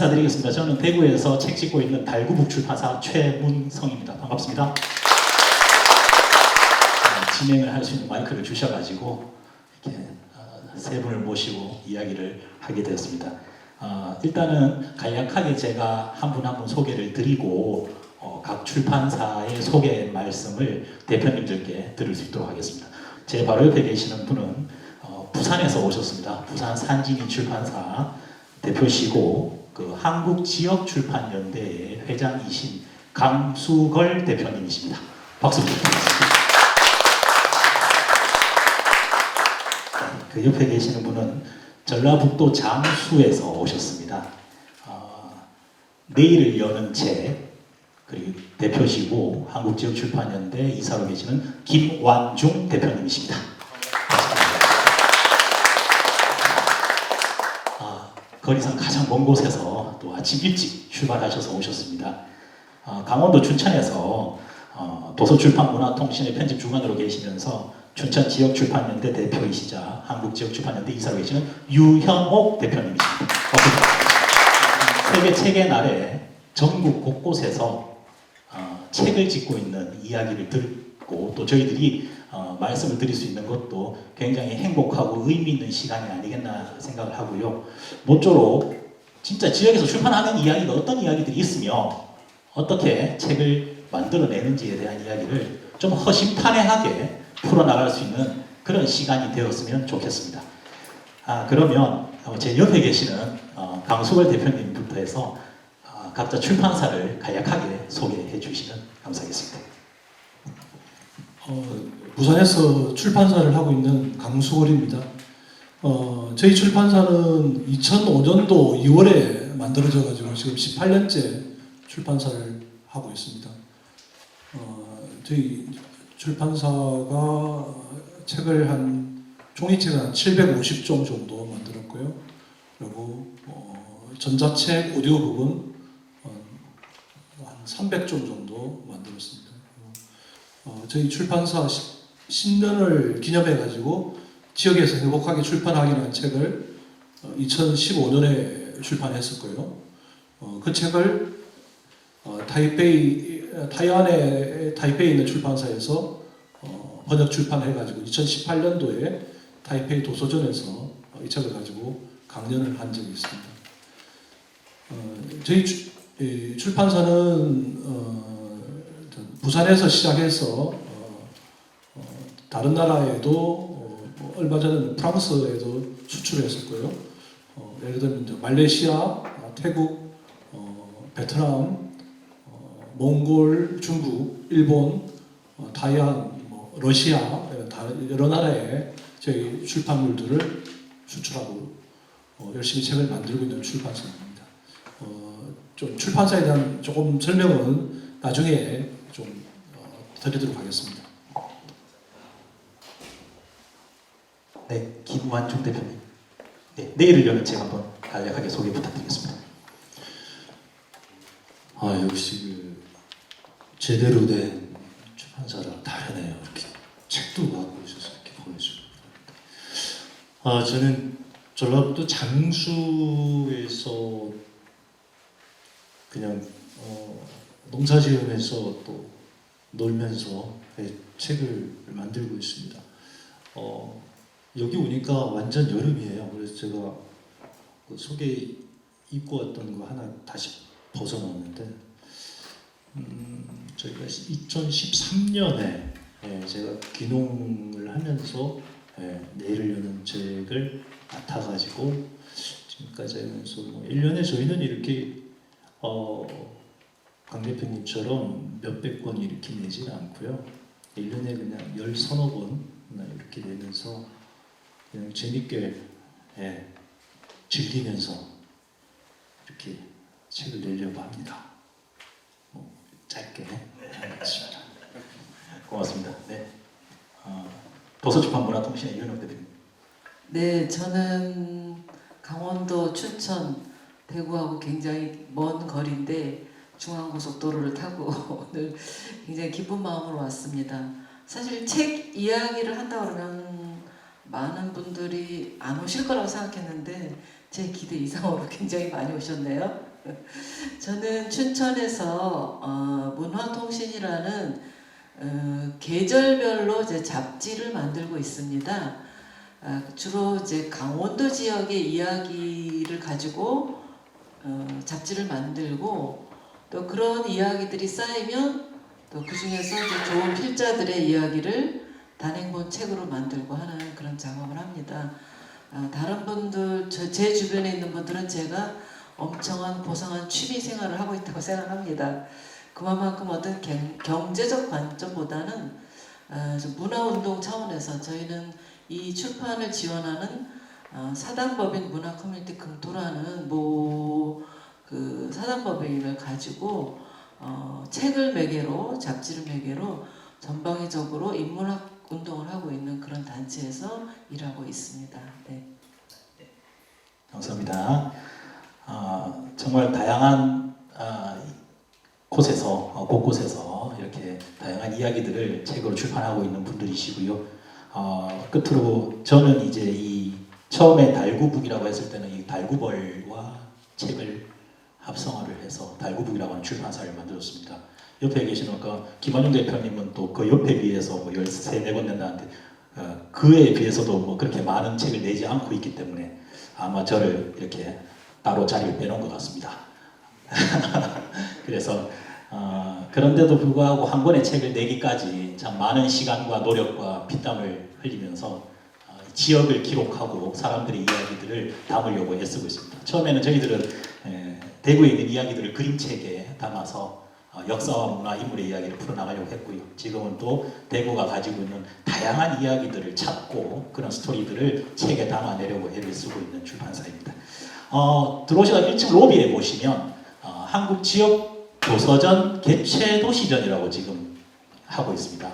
인사드리겠습니다. 저는 대구에서 책 짓고 있는 달구북 출판사 최문성입니다. 반갑습니다. 진행을 할 수 있는 마이크를 주셔가지고 이렇게 세 분을 모시고 이야기를 하게 되었습니다. 일단은 간략하게 제가 한 분 한 분 소개를 드리고 각 출판사의 소개 말씀을 대표님들께 들을 수 있도록 하겠습니다. 제 바로 옆에 계시는 분은 부산에서 오셨습니다. 부산 산진이 출판사 대표시고 그 한국지역출판연대의 회장이신 강수걸 대표님이십니다. 박수 부탁드리겠습니다. 그 옆에 계시는 분은 전라북도 장수에서 오셨습니다. 내일을 여는 책 그리고 대표시고 한국지역출판연대 이사로 계시는 김완중 대표님이십니다. 거리상 가장 먼 곳에서 또 아침 일찍 출발하셔서 오셨습니다. 강원도 춘천에서 도서출판문화통신의 편집주관으로 계시면서 춘천지역출판연대 대표이시자 한국지역출판연대 이사로 계시는 유현옥 대표님이십니다. 세계 책의 날에 전국 곳곳에서 책을 짓고 있는 이야기를 듣고 또 저희들이 말씀을 드릴 수 있는 것도 굉장히 행복하고 의미 있는 시간이 아니겠나 생각을 하고요. 모쪼록 진짜 지역에서 출판하는 이야기가 어떤 이야기들이 있으며 어떻게 책을 만들어내는지에 대한 이야기를 좀 허심탄회하게 풀어나갈 수 있는 그런 시간이 되었으면 좋겠습니다. 그러면 제 옆에 계시는 강수걸 대표님부터 해서 각자 출판사를 간략하게 소개해 주시면 감사하겠습니다. 부산에서 출판사를 하고 있는 강수걸입니다. 저희 출판사는 2005년도 2월에 만들어져 가지고 지금 18년째 출판사를 하고 있습니다. 저희 출판사가 책을 종이책을 한 750종 정도 만들었고요. 그리고 전자책, 오디오북은 한 300종 정도 만들었습니다. 저희 출판사 10년을 기념해 가지고 지역에서 행복하게 출판하기라는 책을 2015년에 출판했었고요. 그 책을 타이페이에 있는 출판사에서 번역 출판해 가지고 2018년도에 타이페이 도서전에서 이 책을 가지고 강연을 한 적이 있습니다. 저희 출판사는 부산에서 시작해서 다른 나라에도 얼마 전에 프랑스에도 수출했었고요. 예를 들면 이제 말레이시아, 태국, 베트남, 몽골, 중국, 일본, 타이완, 러시아 여러 나라에 저희 출판물들을 수출하고 열심히 책을 만들고 있는 출판사입니다. 좀 출판사에 대한 조금 설명은 나중에 좀 드리도록 하겠습니다. 네, 김완중 대표님. 네, 내일을 여는 책 한번 간략하게 소개 부탁드리겠습니다. 역시 제대로 된 출판사라 다르네요. 이렇게 책도 갖고 있어서 이렇게 보여주고. 저는 전라북도 장수에서 그냥 농사지으면서 또 놀면서 책을 만들고 있습니다. 여기 오니까 완전 여름이에요. 그래서 제가 그 속에 입고 왔던 거 하나 다시 벗어놨는데 저희가 2013년에 제가 귀농을 하면서 내일을 여는 책을 맡아가지고 지금까지 하면서 1년에 저희는 이렇게 강 대표님처럼 몇백 권 이렇게 내지는 않고요. 1년에 그냥 10서너 권 이렇게 내면서 그냥 재밌게 즐기면서 이렇게 책을 내려고 합니다. 짧게 하겠습니다. 고맙습니다. 네, 도서출판문화통신의 유현옥 대표님. 네, 저는 강원도 춘천, 대구하고 굉장히 먼 거리인데 중앙고속도로를 타고 오늘 굉장히 기쁜 마음으로 왔습니다. 사실 책 이야기를 한다 그러면 많은 분들이 안 오실 거라고 생각했는데 제 기대 이상으로 굉장히 많이 오셨네요. 저는 춘천에서 문화통신이라는 계절별로 이제 잡지를 만들고 있습니다. 주로 이제 강원도 지역의 이야기를 가지고 잡지를 만들고 또 그런 이야기들이 쌓이면 또 그 중에서 좋은 필자들의 이야기를 단행본 책으로 만들고 하는 그런 작업을 합니다. 다른 분들, 제 주변에 있는 분들은 제가 엄청난 고상한 취미 생활을 하고 있다고 생각합니다. 그만큼 어떤 경제적 관점보다는 문화운동 차원에서 저희는 이 출판을 지원하는 사단법인 문화커뮤니티 금토라는 그 사단법인을 가지고 책을 매개로 잡지를 매개로 전방위적으로 인문학 운동을 하고 있는 그런 단체에서 일하고 있습니다. 네. 감사합니다. 정말 다양한 곳에서 곳곳에서 이렇게 다양한 이야기들을 책으로 출판하고 있는 분들이시고요. 끝으로 저는 이제 이 처음에 달구북이라고 했을 때는 이 달구벌과 책을 합성어를 해서 달구북이라고 하는 출판사를 만들었습니다. 옆에 계시는 김한용 대표님은 또 그 옆에 비해서 뭐 13, 14권 낸다는데 그에 비해서도 뭐 그렇게 많은 책을 내지 않고 있기 때문에 아마 저를 이렇게 따로 자리를 빼놓은 것 같습니다. 그래서 그런데도 불구하고 한 권의 책을 내기까지 참 많은 시간과 노력과 피땀을 흘리면서 지역을 기록하고 사람들의 이야기들을 담으려고 애쓰고 있습니다. 처음에는 저희들은 대구에 있는 이야기들을 그림책에 담아서 역사와 문화, 인물의 이야기를 풀어나가려고 했고요. 지금은 또 대구가 가지고 있는 다양한 이야기들을 찾고 그런 스토리들을 책에 담아내려고 애를 쓰고 있는 출판사입니다. 들어오시다 1층 로비에 보시면 한국 지역 도서전 개최 도시전이라고 지금 하고 있습니다.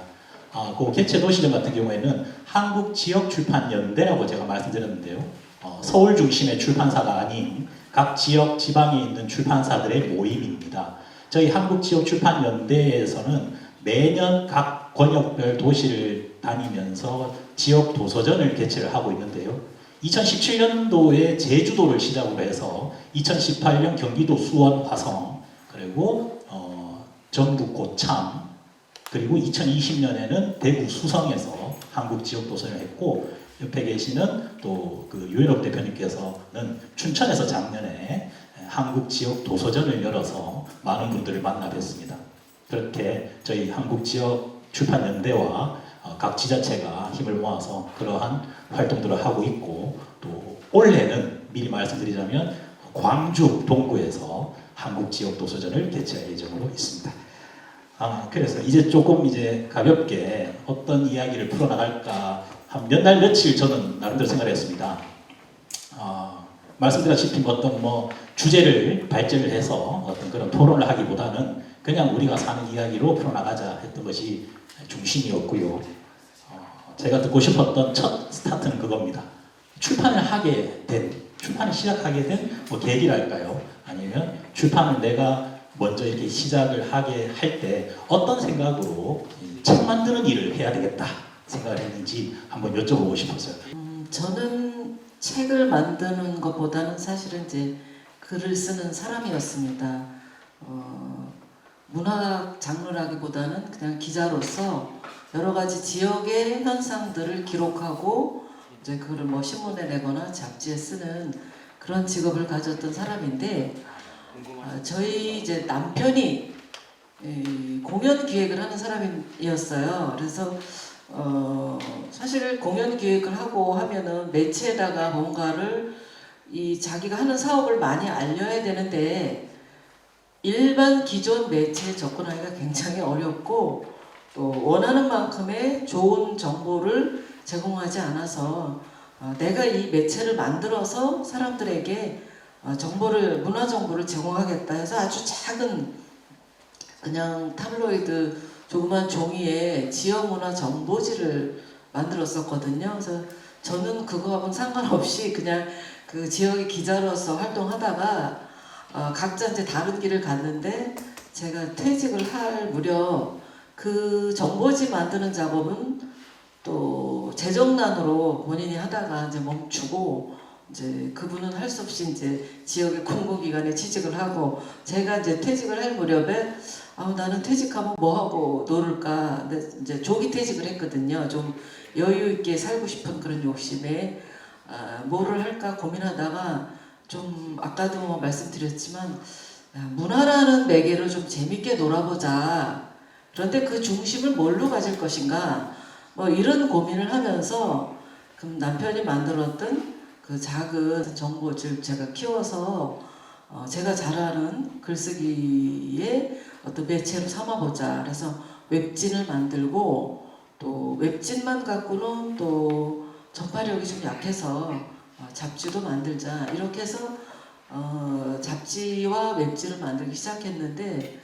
그 개최 도시전 같은 경우에는 한국 지역 출판 연대라고 제가 말씀드렸는데요. 서울 중심의 출판사가 아닌 각 지역 지방에 있는 출판사들의 모임입니다. 저희 한국 지역 출판 연대에서는 매년 각 권역별 도시를 다니면서 지역 도서전을 개최를 하고 있는데요. 2017년도에 제주도를 시작으로 해서 2018년 경기도 수원 화성 그리고 전북 고창 그리고 2020년에는 대구 수성에서 한국 지역 도서전을 했고 옆에 계시는 또 그 유현옥 대표님께서는 춘천에서 작년에 한국 지역 도서전을 열어서 많은 분들을 만나 뵀습니다. 그렇게 저희 한국 지역 출판 연대와 각 지자체가 힘을 모아서 그러한 활동들을 하고 있고 또 올해는 미리 말씀드리자면 광주 동구에서 한국 지역 도서전을 개최할 예정으로 있습니다. 그래서 이제 조금 이제 가볍게 어떤 이야기를 풀어나갈까 한 몇 날 며칠 저는 나름대로 생각을 했습니다. 말씀드렸다시피 어떤 뭐 주제를 발제를 해서 어떤 그런 토론을 하기보다는 그냥 우리가 사는 이야기로 풀어나가자 했던 것이 중심이었고요. 제가 듣고 싶었던 첫 스타트는 그겁니다. 출판을 시작하게 된 뭐 계기랄까요? 아니면 출판을 내가 먼저 이렇게 시작을 하게 할 때 어떤 생각으로 책 만드는 일을 해야 되겠다 생각을 했는지 한번 여쭤보고 싶었어요. 저는 책을 만드는 것보다는 사실은 이제 글을 쓰는 사람이었습니다. 문학 장르라기보다는 그냥 기자로서 여러 가지 지역의 현상들을 기록하고 이제 그걸 뭐 신문에 내거나 잡지에 쓰는 그런 직업을 가졌던 사람인데 저희 이제 남편이 공연 기획을 하는 사람이었어요. 그래서 사실 공연 기획을 하고 하면은 매체에다가 뭔가를 자기가 하는 사업을 많이 알려야 되는데 일반 기존 매체에 접근하기가 굉장히 어렵고 또 원하는 만큼의 좋은 정보를 제공하지 않아서 내가 이 매체를 만들어서 사람들에게 문화 정보를 제공하겠다 해서 아주 작은 그냥 타블로이드 조그만 종이에 지역 문화 정보지를 만들었었거든요. 그래서 저는 그거하고는 상관없이 그냥 그 지역의 기자로서 활동하다가 각자 이제 다른 길을 갔는데 제가 퇴직을 할 무렵 그 정보지 만드는 작업은 또 재정난으로 본인이 하다가 이제 멈추고 이제 그분은 할 수 없이 이제 지역의 공공기관에 취직을 하고 제가 이제 퇴직을 할 무렵에 나는 퇴직하면 뭐 하고 놀을까? 근데 이제 조기 퇴직을 했거든요. 좀 여유 있게 살고 싶은 그런 욕심에 뭐를 할까 고민하다가 좀 아까도 뭐 말씀드렸지만 문화라는 매개로 좀 재밌게 놀아보자. 그런데 그 중심을 뭘로 가질 것인가? 뭐 이런 고민을 하면서 그럼 남편이 만들었던 그 작은 정보집 제가 키워서 제가 잘하는 글쓰기의 어떤 매체로 삼아보자. 그래서 웹진을 만들고 또 웹진만 갖고는 또 전파력이 좀 약해서 잡지도 만들자. 이렇게 해서 잡지와 웹진을 만들기 시작했는데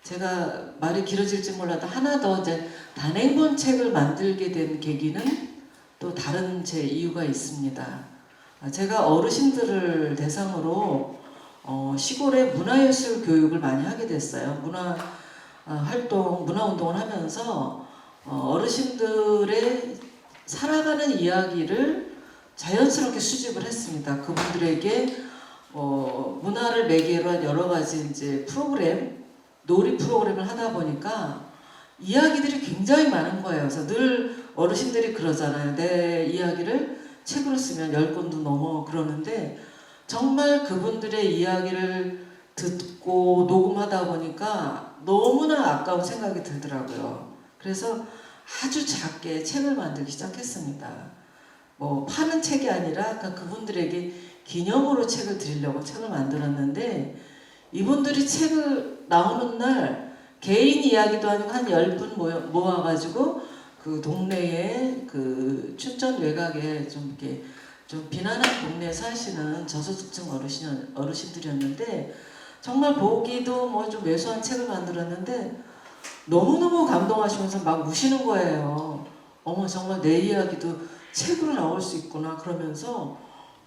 제가 말이 길어질지 몰라도 하나 더 이제 단행본 책을 만들게 된 계기는 또 다른 제 이유가 있습니다. 제가 어르신들을 대상으로 시골의 문화예술 교육을 많이 하게 됐어요. 문화 운동을 하면서 어르신들의 살아가는 이야기를 자연스럽게 수집을 했습니다. 그분들에게 문화를 매개로 한 여러 가지 이제 놀이 프로그램을 하다 보니까 이야기들이 굉장히 많은 거예요. 그래서 늘 어르신들이 그러잖아요. 내 이야기를 책으로 쓰면 10권도 넘어 그러는데 정말 그분들의 이야기를 듣고 녹음하다 보니까 너무나 아까운 생각이 들더라고요. 그래서 아주 작게 책을 만들기 시작했습니다. 뭐 파는 책이 아니라 그분들에게 기념으로 책을 드리려고 책을 만들었는데 이분들이 책을 나오는 날 개인 이야기도 아니고 한 10분 모아가지고 그 동네에 그 춘천 외곽에 좀 이렇게 좀 비난한 동네에 사시는 저소득층 어르신들이었는데 정말 보기도 뭐 좀 왜소한 책을 만들었는데 너무너무 감동하시면서 막 우시는 거예요. 어머 정말 내 이야기도 책으로 나올 수 있구나 그러면서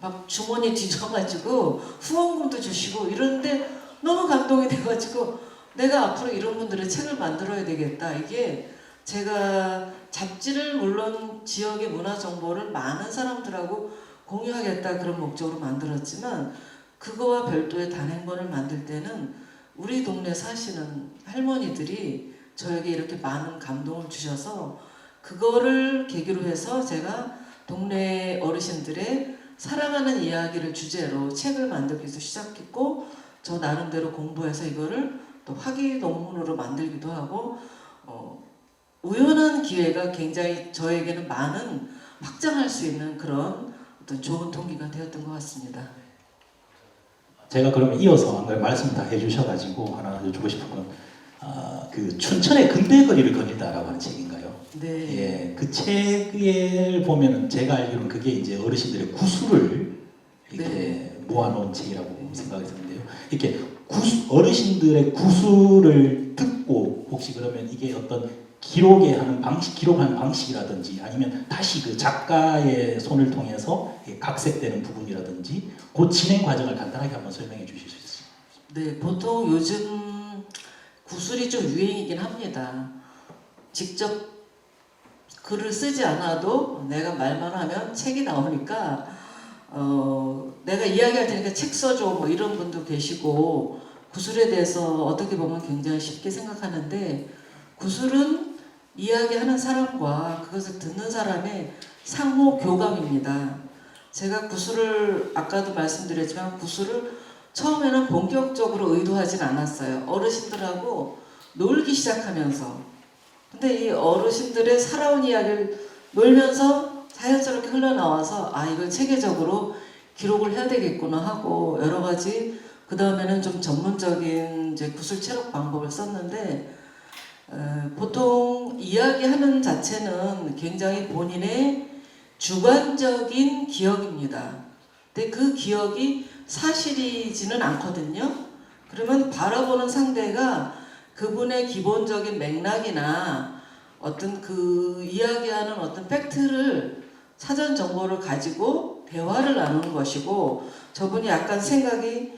막 주머니 뒤져가지고 후원금도 주시고 이러는데 너무 감동이 돼가지고 내가 앞으로 이런 분들의 책을 만들어야 되겠다. 이게 제가 잡지를 물론 지역의 문화 정보를 많은 사람들하고 공유하겠다 그런 목적으로 만들었지만 그거와 별도의 단행본을 만들 때는 우리 동네 사시는 할머니들이 저에게 이렇게 많은 감동을 주셔서 그거를 계기로 해서 제가 동네 어르신들의 살아가는 이야기를 주제로 책을 만들기 위해서 시작했고 저 나름대로 공부해서 이거를 또 학위 논문으로 만들기도 하고 우연한 기회가 굉장히 저에게는 많은 확장할 수 있는 그런 어떤 좋은 동기가 되었던 것 같습니다. 제가 그러면 이어서 한 걸 말씀 다 해주셔가지고 하나 여쭈고 싶은 건 그 춘천의 근대거리를 거닐다라고 하는 책인가요? 네. 예, 그 책을 보면은 제가 알기로는 그게 이제 어르신들의 구술을 이렇게 네. 모아놓은 책이라고 생각이 드는데요. 이렇게 어르신들의 구술을 듣고 혹시 그러면 이게 어떤 기록하는 방식이라든지 아니면 다시 그 작가의 손을 통해서 각색되는 부분이라든지 그 진행 과정을 간단하게 한번 설명해 주실 수 있어요? 네, 보통 요즘 구술이 좀 유행이긴 합니다. 직접 글을 쓰지 않아도 내가 말만 하면 책이 나오니까 내가 이야기할 테니까 책 써줘 뭐 이런 분도 계시고 구술에 대해서 어떻게 보면 굉장히 쉽게 생각하는데 구술은 이야기하는 사람과 그것을 듣는 사람의 상호 교감입니다. 제가 구술을 아까도 말씀드렸지만 구술을 처음에는 본격적으로 의도하진 않았어요. 어르신들하고 놀기 시작하면서 근데 이 어르신들의 살아온 이야기를 놀면서 자연스럽게 흘러나와서 이걸 체계적으로 기록을 해야 되겠구나 하고 여러 가지 그 다음에는 좀 전문적인 이제 구술 체력 방법을 썼는데 보통 이야기하는 자체는 굉장히 본인의 주관적인 기억입니다. 근데 그 기억이 사실이지는 않거든요. 그러면 바라보는 상대가 그분의 기본적인 맥락이나 어떤 그 이야기하는 어떤 팩트를 사전 정보를 가지고 대화를 나누는 것이고 저분이 약간 생각이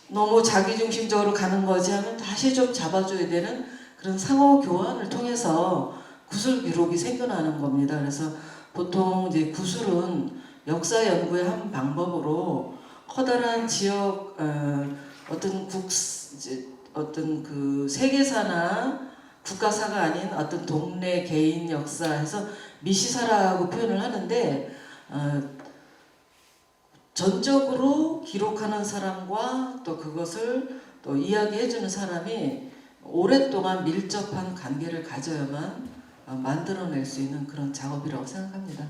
너무 자기중심적으로 가는 거지 하면 다시 좀 잡아줘야 되는 그런 상호 교환을 통해서 구술 기록이 생겨나는 겁니다. 그래서 보통 이제 구술은 역사 연구의 한 방법으로 커다란 지역 어떤 어떤 그 세계사나 국가사가 아닌 어떤 동네 개인 역사에서 미시사라고 표현을 하는데 전적으로 기록하는 사람과 또 그것을 또 이야기해주는 사람이 오랫동안 밀접한 관계를 가져야만 만들어낼 수 있는 그런 작업이라고 생각합니다.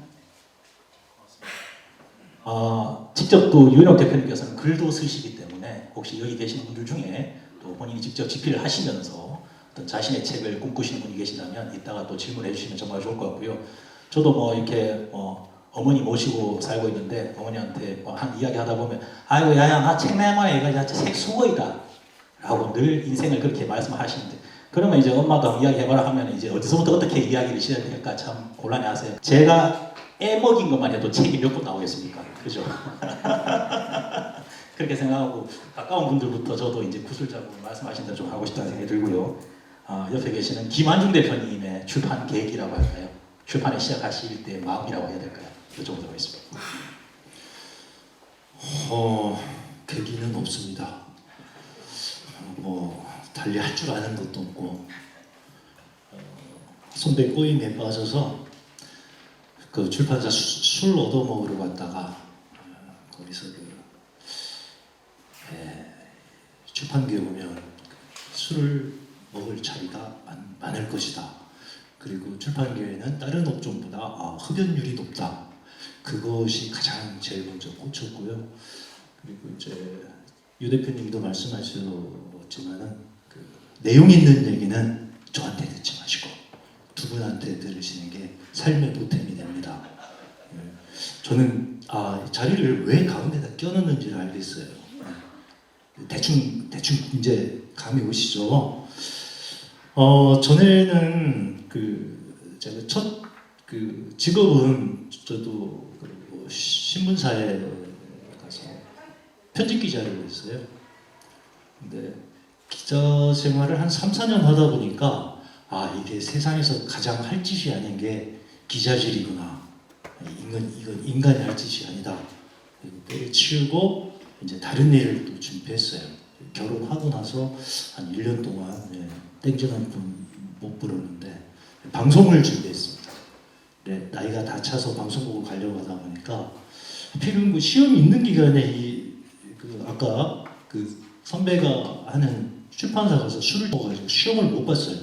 직접 또 유인옥 대표님께서는 글도 쓰시기 때문에 혹시 여기 계신 분들 중에 또 본인이 직접 집필을 하시면서 어떤 자신의 책을 꿈꾸시는 분이 계시다면 이따가 또 질문해 주시면 정말 좋을 것 같고요. 저도 뭐 이렇게 어머니 모시고 살고 있는데 어머니한테 한 이야기 하다 보면 아이고 야야 나 책 내놔 얘가 책 수고이다 라고 늘 인생을 그렇게 말씀하시는데 그러면 이제 엄마가 이야기해봐라 하면 이제 어디서부터 어떻게 이야기를 시작해야 될까 참 곤란해하세요. 제가 애 먹인 것만 해도 책이 몇 권 나오겠습니까? 그죠? 그렇게 생각하고 가까운 분들부터 저도 이제 구슬자고 말씀하신 대로 좀 하고 싶다는 생각이 들고요. 옆에 계시는 김한중 대표님의 출판 계획이라고 할까요? 출판을 시작하실 때 마음이라고 해야 될까요? 여쭤보도록 하겠습니다. 계기는 없습니다. 뭐 달리 할 줄 아는 것도 없고 선배 꼬임에 빠져서 그 출판사 술 얻어 먹으러 갔다가 거기서 출판계 오면 술을 먹을 자리가 많을 것이다. 그리고 출판계에는 다른 업종보다 흡연율이 높다. 그것이 가장 제일 먼저 꽂혔고요. 그리고 이제 유 대표님도 말씀하셨지만은 그 내용 있는 얘기는 저한테 듣지 마시고 두 분한테 들으시는 게 삶의 보탬이 됩니다. 저는 자리를 왜 가운데다 껴넣는지를 알겠어요. 대충 이제 감이 오시죠. 전에는 제가 첫 직업은 저도 신문사에 가서 편집 기자를 했어요. 근데 기자 생활을 한 3, 4년 하다 보니까 이게 세상에서 가장 할 짓이 아닌 게 기자질이구나. 이건 인간이 할 짓이 아니다. 때려치우고 이제 다른 일을 또 준비했어요. 결혼하고 나서 한 1년 동안 땡전한 분 못 부르는데 방송을 준비했습니다. 네, 나이가 다 차서 방송국을 가려고 하다 보니까 하필이면 시험이 있는 기간에 아까 선배가 하는 출판사 가서 술을 먹어가지고 시험을 못 봤어요.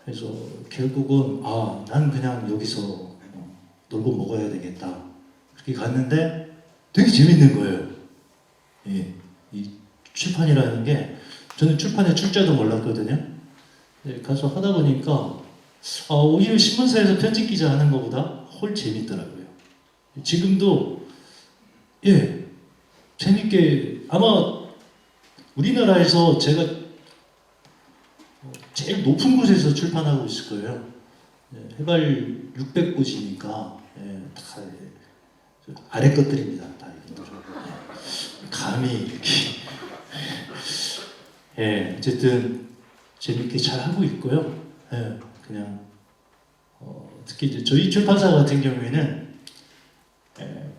그래서 결국은 난 그냥 여기서 놀고 먹어야 되겠다. 그렇게 갔는데 되게 재밌는 거예요. 이 출판이라는 게 저는 출판의 출자도 몰랐거든요. 가서 하다 보니까 오히려 신문사에서 편집 기자 하는 것보다 훨 재밌더라고요. 지금도 재밌게 아마 우리나라에서 제가 제일 높은 곳에서 출판하고 있을 거예요. 해발 600곳이니까 다 아래 것들입니다. 다 감히 이렇게 어쨌든 재밌게 잘 하고 있고요. 그냥 특히 이제 저희 출판사 같은 경우에는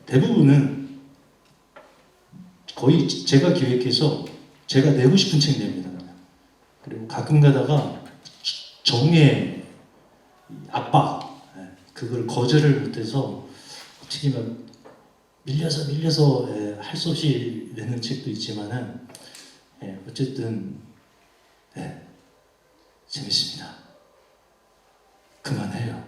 대부분은 거의 제가 기획해서 제가 내고 싶은 책 냅니다. 그리고 가끔 가다가 정의 압박 그걸 거절을 못해서 특히 막 밀려서 할 수 없이 내는 책도 있지만은 어쨌든 재밌습니다. 그만해요.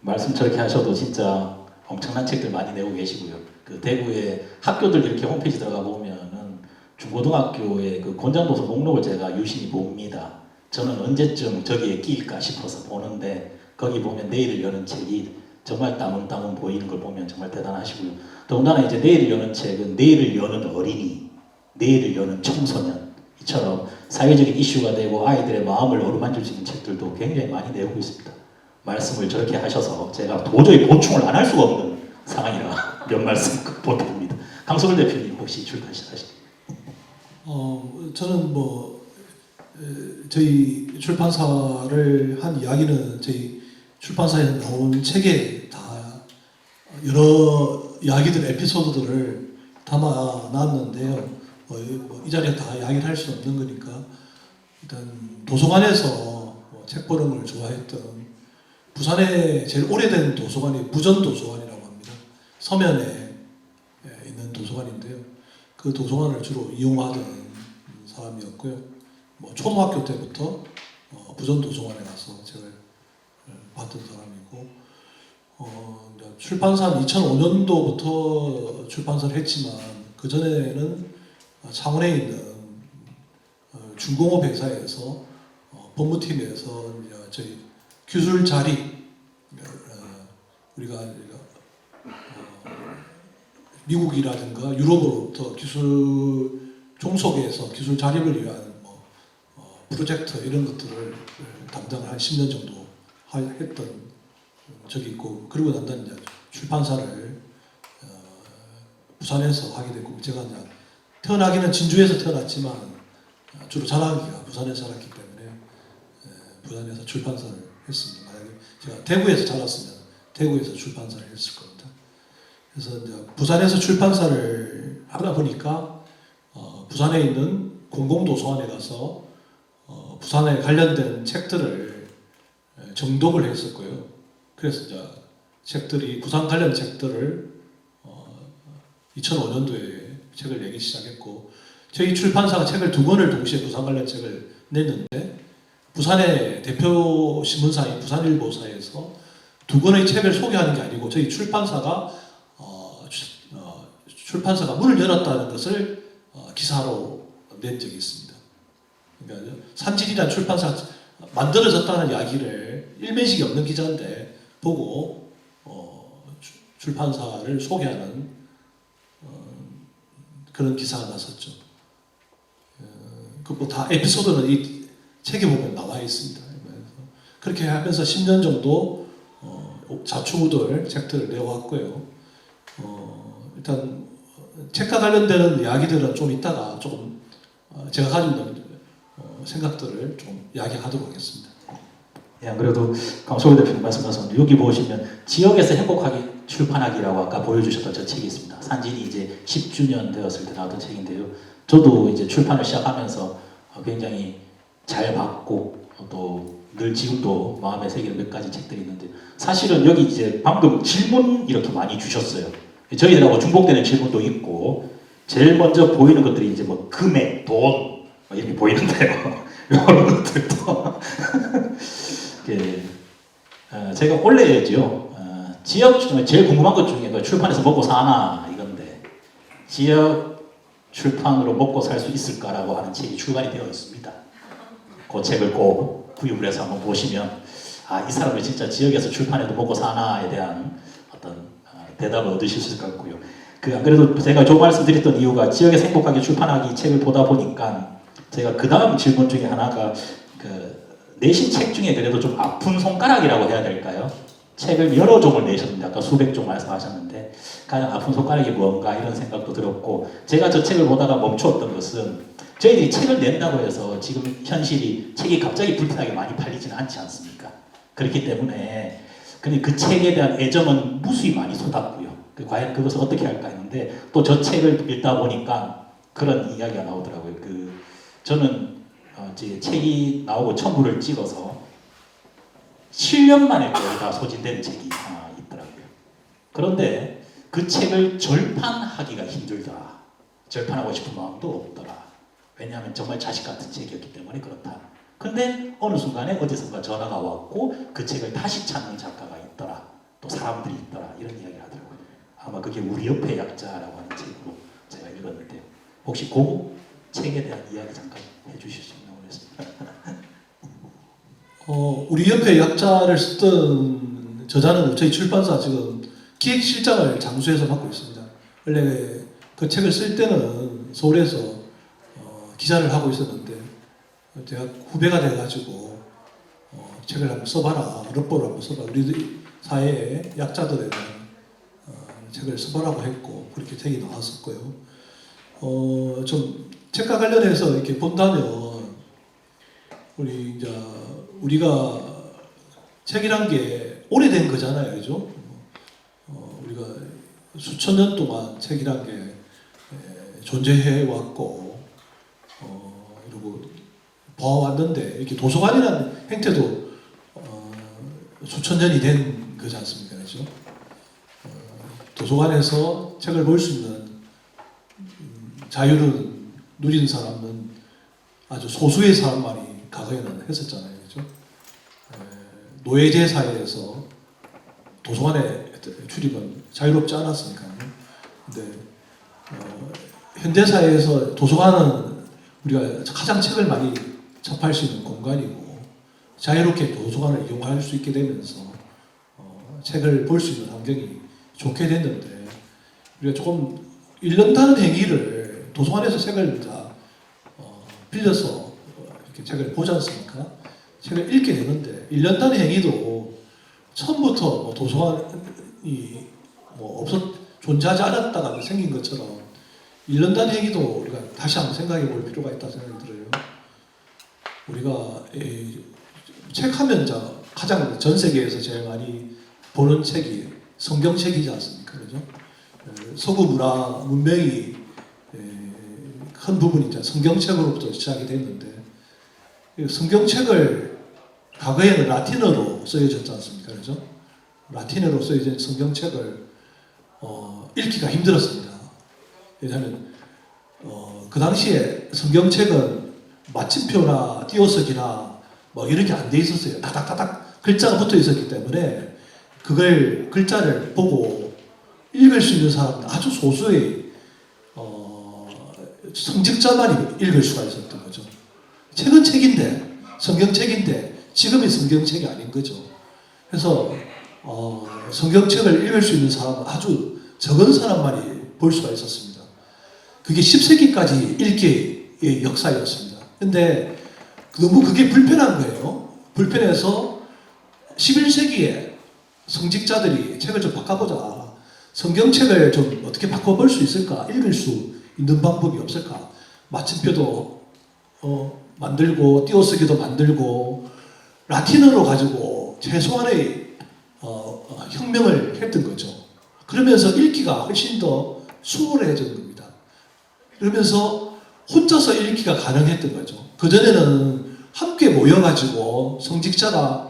말씀 저렇게 하셔도 진짜 엄청난 책들 많이 내고 계시고요. 대구의 학교들 이렇게 홈페이지 들어가 보면은 중고등학교의 권장도서 목록을 제가 유심히 봅니다. 저는 언제쯤 저기에 끼일까 싶어서 보는데 거기 보면 내일을 여는 책이 정말 따문따문 보이는 걸 보면 정말 대단하시고요. 더군다나 이제 내일을 여는 책은 내일을 여는 어린이, 내일을 여는 청소년 이처럼 사회적인 이슈가 되고 아이들의 마음을 어루만질 수 있는 책들도 굉장히 많이 내고 있습니다. 말씀을 저렇게 하셔서 제가 도저히 보충을 안 할 수가 없는 상황이라 몇 말씀 부탁드립니다. 강석을 대표님 혹시 출판 시작하시죠? 저는 저희 출판사를 한 이야기는 저희 출판사에서 나온 책에 다 여러 이야기들, 에피소드들을 담아놨는데요. 이 자리에 다 이야기를 할 수 없는 거니까 일단 도서관에서 책 보는 걸 좋아했던 부산의 제일 오래된 도서관이 부전도서관이라고 합니다. 서면에 있는 도서관인데요. 그 도서관을 주로 이용하던 사람이었고요. 초등학교 때부터 부전도서관에 가서 책을 봤던 사람이고 출판사는 2005년도부터 출판사를 했지만 그 전에는 창원에 있는 중공업 회사에서 법무팀에서 저희 기술 자리 우리가 미국이라든가 유럽으로부터 기술 종속에서 기술 자립을 위한 프로젝트 이런 것들을 담당을 한 10년 정도 했던 적이 있고 그러고 난 다음에 이제 출판사를 부산에서 하게 됐고 제가 이제 태어나기는 진주에서 태어났지만 주로 자라기가 부산에서 살았기 때문에 부산에서 출판사를 했습니다. 만약에 제가 대구에서 자랐으면 대구에서 출판사를 했을 겁니다. 그래서 이제 부산에서 출판사를 하다 보니까 부산에 있는 공공도서관에 가서 부산에 관련된 책들을 정독을 했었고요. 그래서 이제 책들이 부산 관련 책들을 2005년도에 책을 내기 시작했고 저희 출판사가 책을 2권을 동시에 부산 관련 책을 냈는데 부산의 대표 신문사인 부산일보사에서 2권의 책을 소개하는 게 아니고 저희 출판사가 출판사가 문을 열었다는 것을 기사로 낸 적이 있습니다. 그러니까 산질이란 출판사 만들어졌다는 이야기를 일면식이 없는 기자인데 보고 출판사를 소개하는 그런 기사가 났었죠. 그 다 에피소드는 이 책에 보면 나와 있습니다. 그렇게 하면서 10년 정도 자충우돌 책들을 내왔고요. 일단 책과 관련되는 이야기들은 좀 이따가 조금 제가 가지고 있는 생각들을 좀 이야기하도록 하겠습니다. 예, 그래도 강소희 대표님 말씀하신 여기 보시면 지역에서 행복하게 출판하기라고 아까 보여주셨던 저 책이 있습니다. 산진이 이제 10주년 되었을 때 나왔던 책인데요. 저도 이제 출판을 시작하면서 굉장히 잘 봤고 또 늘 지금도 마음에 새기는 몇 가지 책들이 있는데 사실은 여기 이제 방금 질문 이렇게 많이 주셨어요. 저희들하고 중복되는 질문도 있고 제일 먼저 보이는 것들이 이제 뭐 금액, 돈 이렇게 보이는데요. 이런 것들도 제가 원래죠. 지역 중에 제일 궁금한 것 중에 그 출판에서 먹고 사나 이건데 지역 출판으로 먹고 살 수 있을까라고 하는 책이 출간이 되어 있습니다. 그 책을 꼭 구입을 해서 한번 보시면 이 사람이 진짜 지역에서 출판해도 먹고 사나에 대한 어떤 대답을 얻으실 수 있을 것 같고요. 안 그래도 제가 저 말씀 드렸던 이유가 지역에서 행복하게 출판하기 책을 보다 보니까 제가 그 다음 질문 중에 하나가 내신 책 중에 그래도 좀 아픈 손가락이라고 해야 될까요? 책을 여러 종을 내셨는데 아까 수백 종 말씀하셨는데 가장 아픈 손가락이 뭔가 이런 생각도 들었고 제가 저 책을 보다가 멈추었던 것은 저희들이 책을 낸다고 해서 지금 현실이 책이 갑자기 불편하게 많이 팔리지는 않지 않습니까? 그렇기 때문에 근데 그 책에 대한 애정은 무수히 많이 쏟았고요. 과연 그것을 어떻게 할까 했는데 또 저 책을 읽다 보니까 그런 이야기가 나오더라고요. 저는 이제 책이 나오고 첨부를 찍어서 7년 만에 거의 다 소진된 책이 하나 있더라고요. 그런데 그 책을 절판하기가 힘들더라. 절판하고 싶은 마음도 없더라. 왜냐하면 정말 자식 같은 책이었기 때문에 그렇다. 근데 어느 순간에 어디선가 전화가 왔고 그 책을 다시 찾는 작가가 있더라. 또 사람들이 있더라. 이런 이야기를 하더라고요. 아마 그게 우리 옆의 약자라고 하는 책으로 제가 읽었는데요. 혹시 그 책에 대한 이야기 잠깐 해주실 수 있나요? 우리 옆에 약자를 쓰던 저자는 저희 출판사 지금 기획실장을 장수해서 맡고 있습니다. 원래 그 책을 쓸 때는 서울에서 기자를 하고 있었는데 제가 후배가 돼가지고 책을 한번 써봐라, 럽보를 한번 써봐라. 우리 사회의 약자들에 대한 책을 써보라고 했고 그렇게 책이 나왔었고요. 좀 책과 관련해서 이렇게 본다면 우리가 책이란 게 오래된 거잖아요, 그죠? 우리가 수천 년 동안 책이란 게 존재해 왔고, 그리고 봐왔는데 이렇게 도서관이라는 행태도 수천 년이 된 거지 않습니까, 그죠? 도서관에서 책을 볼 수 있는 자유를 누리는 사람은 아주 소수의 사람만이 과거에는 했었잖아요, 그죠? 노예제 사회에서 도서관에 출입은 자유롭지 않았으니까요. 근데 현대 사회에서 도서관은 우리가 가장 책을 많이 접할 수 있는 공간이고 자유롭게 도서관을 이용할 수 있게 되면서 책을 볼 수 있는 환경이 좋게 됐는데 우리가 조금 일렁다는 행위를 도서관에서 책을 빌려서 이렇게 책을 보지 않습니까? 책을 읽게 되는데 일렁다는 행위도 처음부터 도서관이 존재하지 않았다가 생긴 것처럼 일렁다는 행위도 우리가 다시 한번 생각해 볼 필요가 있다고 생각이 들어요. 우리가 책 하면 가장 전 세계에서 제일 많이 보는 책이 성경책이지 않습니까? 그죠? 서구 문화 문명이 큰 부분이 이제 성경책으로부터 시작이 됐는데 성경책을 과거에는 라틴어로 쓰여졌지 않습니까? 그죠? 라틴어로 쓰여진 성경책을 읽기가 힘들었습니다. 왜냐하면 그 당시에 성경책은 마침표나 띄어쓰기나 뭐 이런 게 안 돼 있었어요. 다닥다닥 글자가 붙어 있었기 때문에 그걸 글자를 보고 읽을 수 있는 사람은 아주 소수의 성직자만이 읽을 수가 있었던 거죠. 책은 책인데 성경책인데 지금의 성경책이 아닌 거죠. 그래서 성경책을 읽을 수 있는 사람은 아주 적은 사람만이 볼 수가 있었습니다. 그게 10세기까지 읽기의 역사였습니다. 근데 너무 그게 불편한 거예요. 불편해서 11세기에 성직자들이 책을 좀 바꿔보자. 성경책을 좀 어떻게 바꿔볼 수 있을까? 읽을 수 있는 방법이 없을까? 마침표도 만들고 띄어쓰기도 만들고 라틴어로 가지고 최소한의 혁명을 했던 거죠. 그러면서 읽기가 훨씬 더 수월해진 겁니다. 그러면서 혼자서 읽기가 가능했던 거죠. 그전에는 함께 모여가지고 성직자가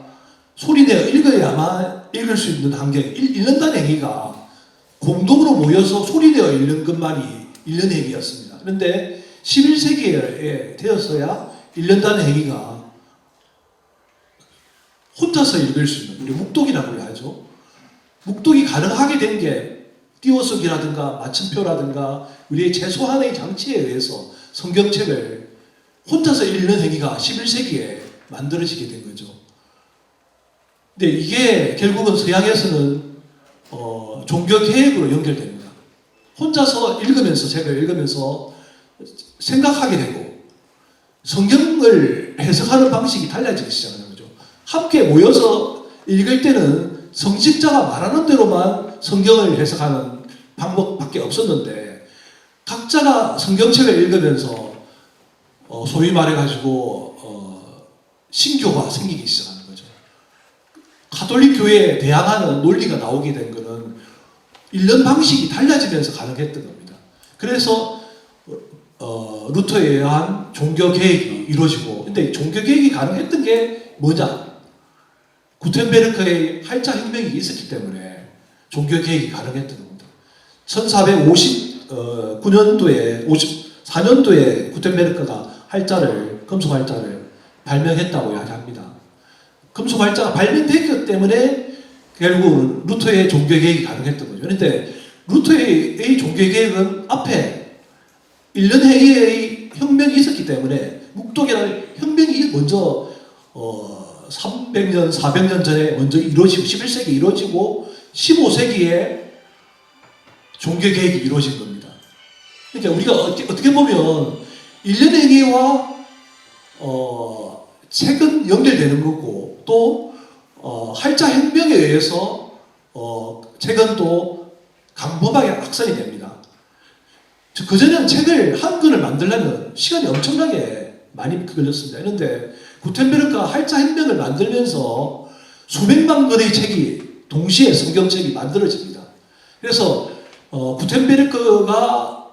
소리내어 읽어야만 읽을 수 있는 환경, 읽는다는 행위가 공동으로 모여서 소리내어 읽는 것만이 읽는 행위였습니다. 그런데 11세기에 되어서야 읽는다는 행위가 혼자서 읽을 수 있는, 우리 묵독이라고 하죠. 묵독이 가능하게 된 게 띄어쓰기라든가 마침표라든가 우리의 최소한의 장치에 의해서 성경책을 혼자서 읽는 행위가 11세기에 만들어지게 된 거죠. 근데 이게 결국은 서양에서는 종교개혁으로 연결됩니다. 혼자서 읽으면서 책을 읽으면서 생각하게 되고 성경을 해석하는 방식이 달라지기 시작하는 거죠. 함께 모여서 읽을 때는 성직자가 말하는 대로만 성경을 해석하는 방법밖에 없었는데 각자가 성경책을 읽으면서 소위 말해가지고 신교가 생기기 시작하는 거죠. 가톨릭 교회에 대항하는 논리가 나오게 된 것은 읽는 방식이 달라지면서 가능했던 겁니다. 그래서 루터에 의한 종교개혁이 이루어지고, 근데 종교개혁이 가능했던 게 뭐냐? 구텐베르크의 활자 혁명이 있었기 때문에 종교개혁이 가능했던 겁니다. 1459년도에 54년도에 구텐베르크가 금속 활자를 발명했다고 이야기합니다. 금속 활자가 발명됐기 때문에 결국 루터의 종교개혁이 가능했던 거죠. 그런데 루터의 종교개혁은 앞에 읽는 행위의 혁명이 있었기 때문에 묵독이라는 혁명이 먼저 300년, 400년 전에 먼저 이루어지고 11세기에 이루어지고 15세기에 종교개혁이 이루어진 겁니다. 그러니까 우리가 어떻게 보면 읽는 행위와 책은 연결되는 거고 또 활자 혁명에 의해서 책은 또 강범하게 확산이 됩니다. 그전에는 책을 한 권을 만들려면 시간이 엄청나게 많이 걸렸습니다. 그런데 구텐베르크가 활자 혁명을 만들면서 수백만 권의 책이 동시에 성경책이 만들어집니다. 그래서 구텐베르크가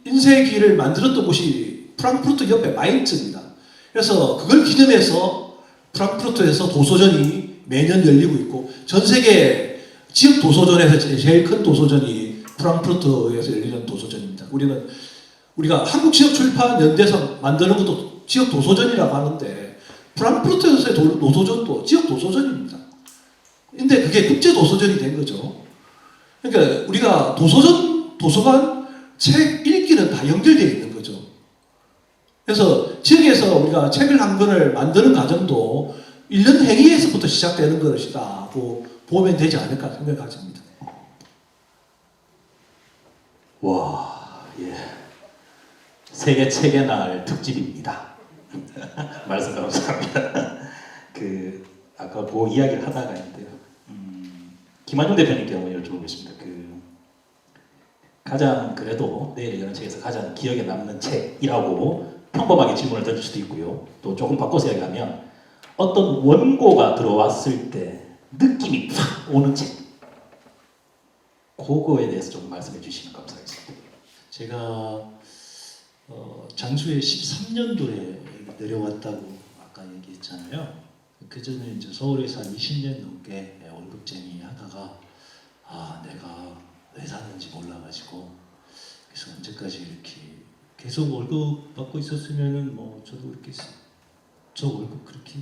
인쇄기를 만들었던 곳이 프랑크푸르트 옆에 마인츠입니다. 그래서 그걸 기념해서 프랑크푸르트에서 도서전이 매년 열리고 있고 전 세계 지역 도서전에서 제일 큰 도서전이 프랑크푸르트에서 열리는 도서전입니다. 우리가 한국 지역 출판 연대에서 만드는 것도 지역 도서전이라고 하는데 프랑크푸르트에서의 도서전도 지역 도서전입니다. 근데 그게 국제 도서전이 된 거죠. 그러니까 우리가 도서관, 책 읽기는 다 연결되어 있는 거죠. 그래서 지역에서 우리가 책을 한 권을 만드는 과정도 1년 행위에서부터 시작되는 것이다고 보면 되지 않을까 생각을 가집니다. 와, 예. 세계 책의 날 특집입니다. 말씀 감사합니다. 아까 이야기를 하다가 있는데요. 김한중 대표님께 한번 여쭤보겠습니다. 가장 그래도 내일 이런 책에서 가장 기억에 남는 책이라고 평범하게 질문을 던질 수도 있고요. 또 조금 바꿔서 이야기하면 어떤 원고가 들어왔을 때 느낌이 팍 오는 책. 그거에 대해서 좀 말씀해 주시면 감사하겠습니다. 제가 장수에 13년도에 내려왔다고 아까 얘기했잖아요. 그 전에 이제 서울에서 한 20년 넘게 월급쟁이 하다가 내가 왜 사는지 몰라가지고 그래서 언제까지 이렇게 계속 월급 받고 있었으면은 뭐 저도 이렇게 저 월급 그렇게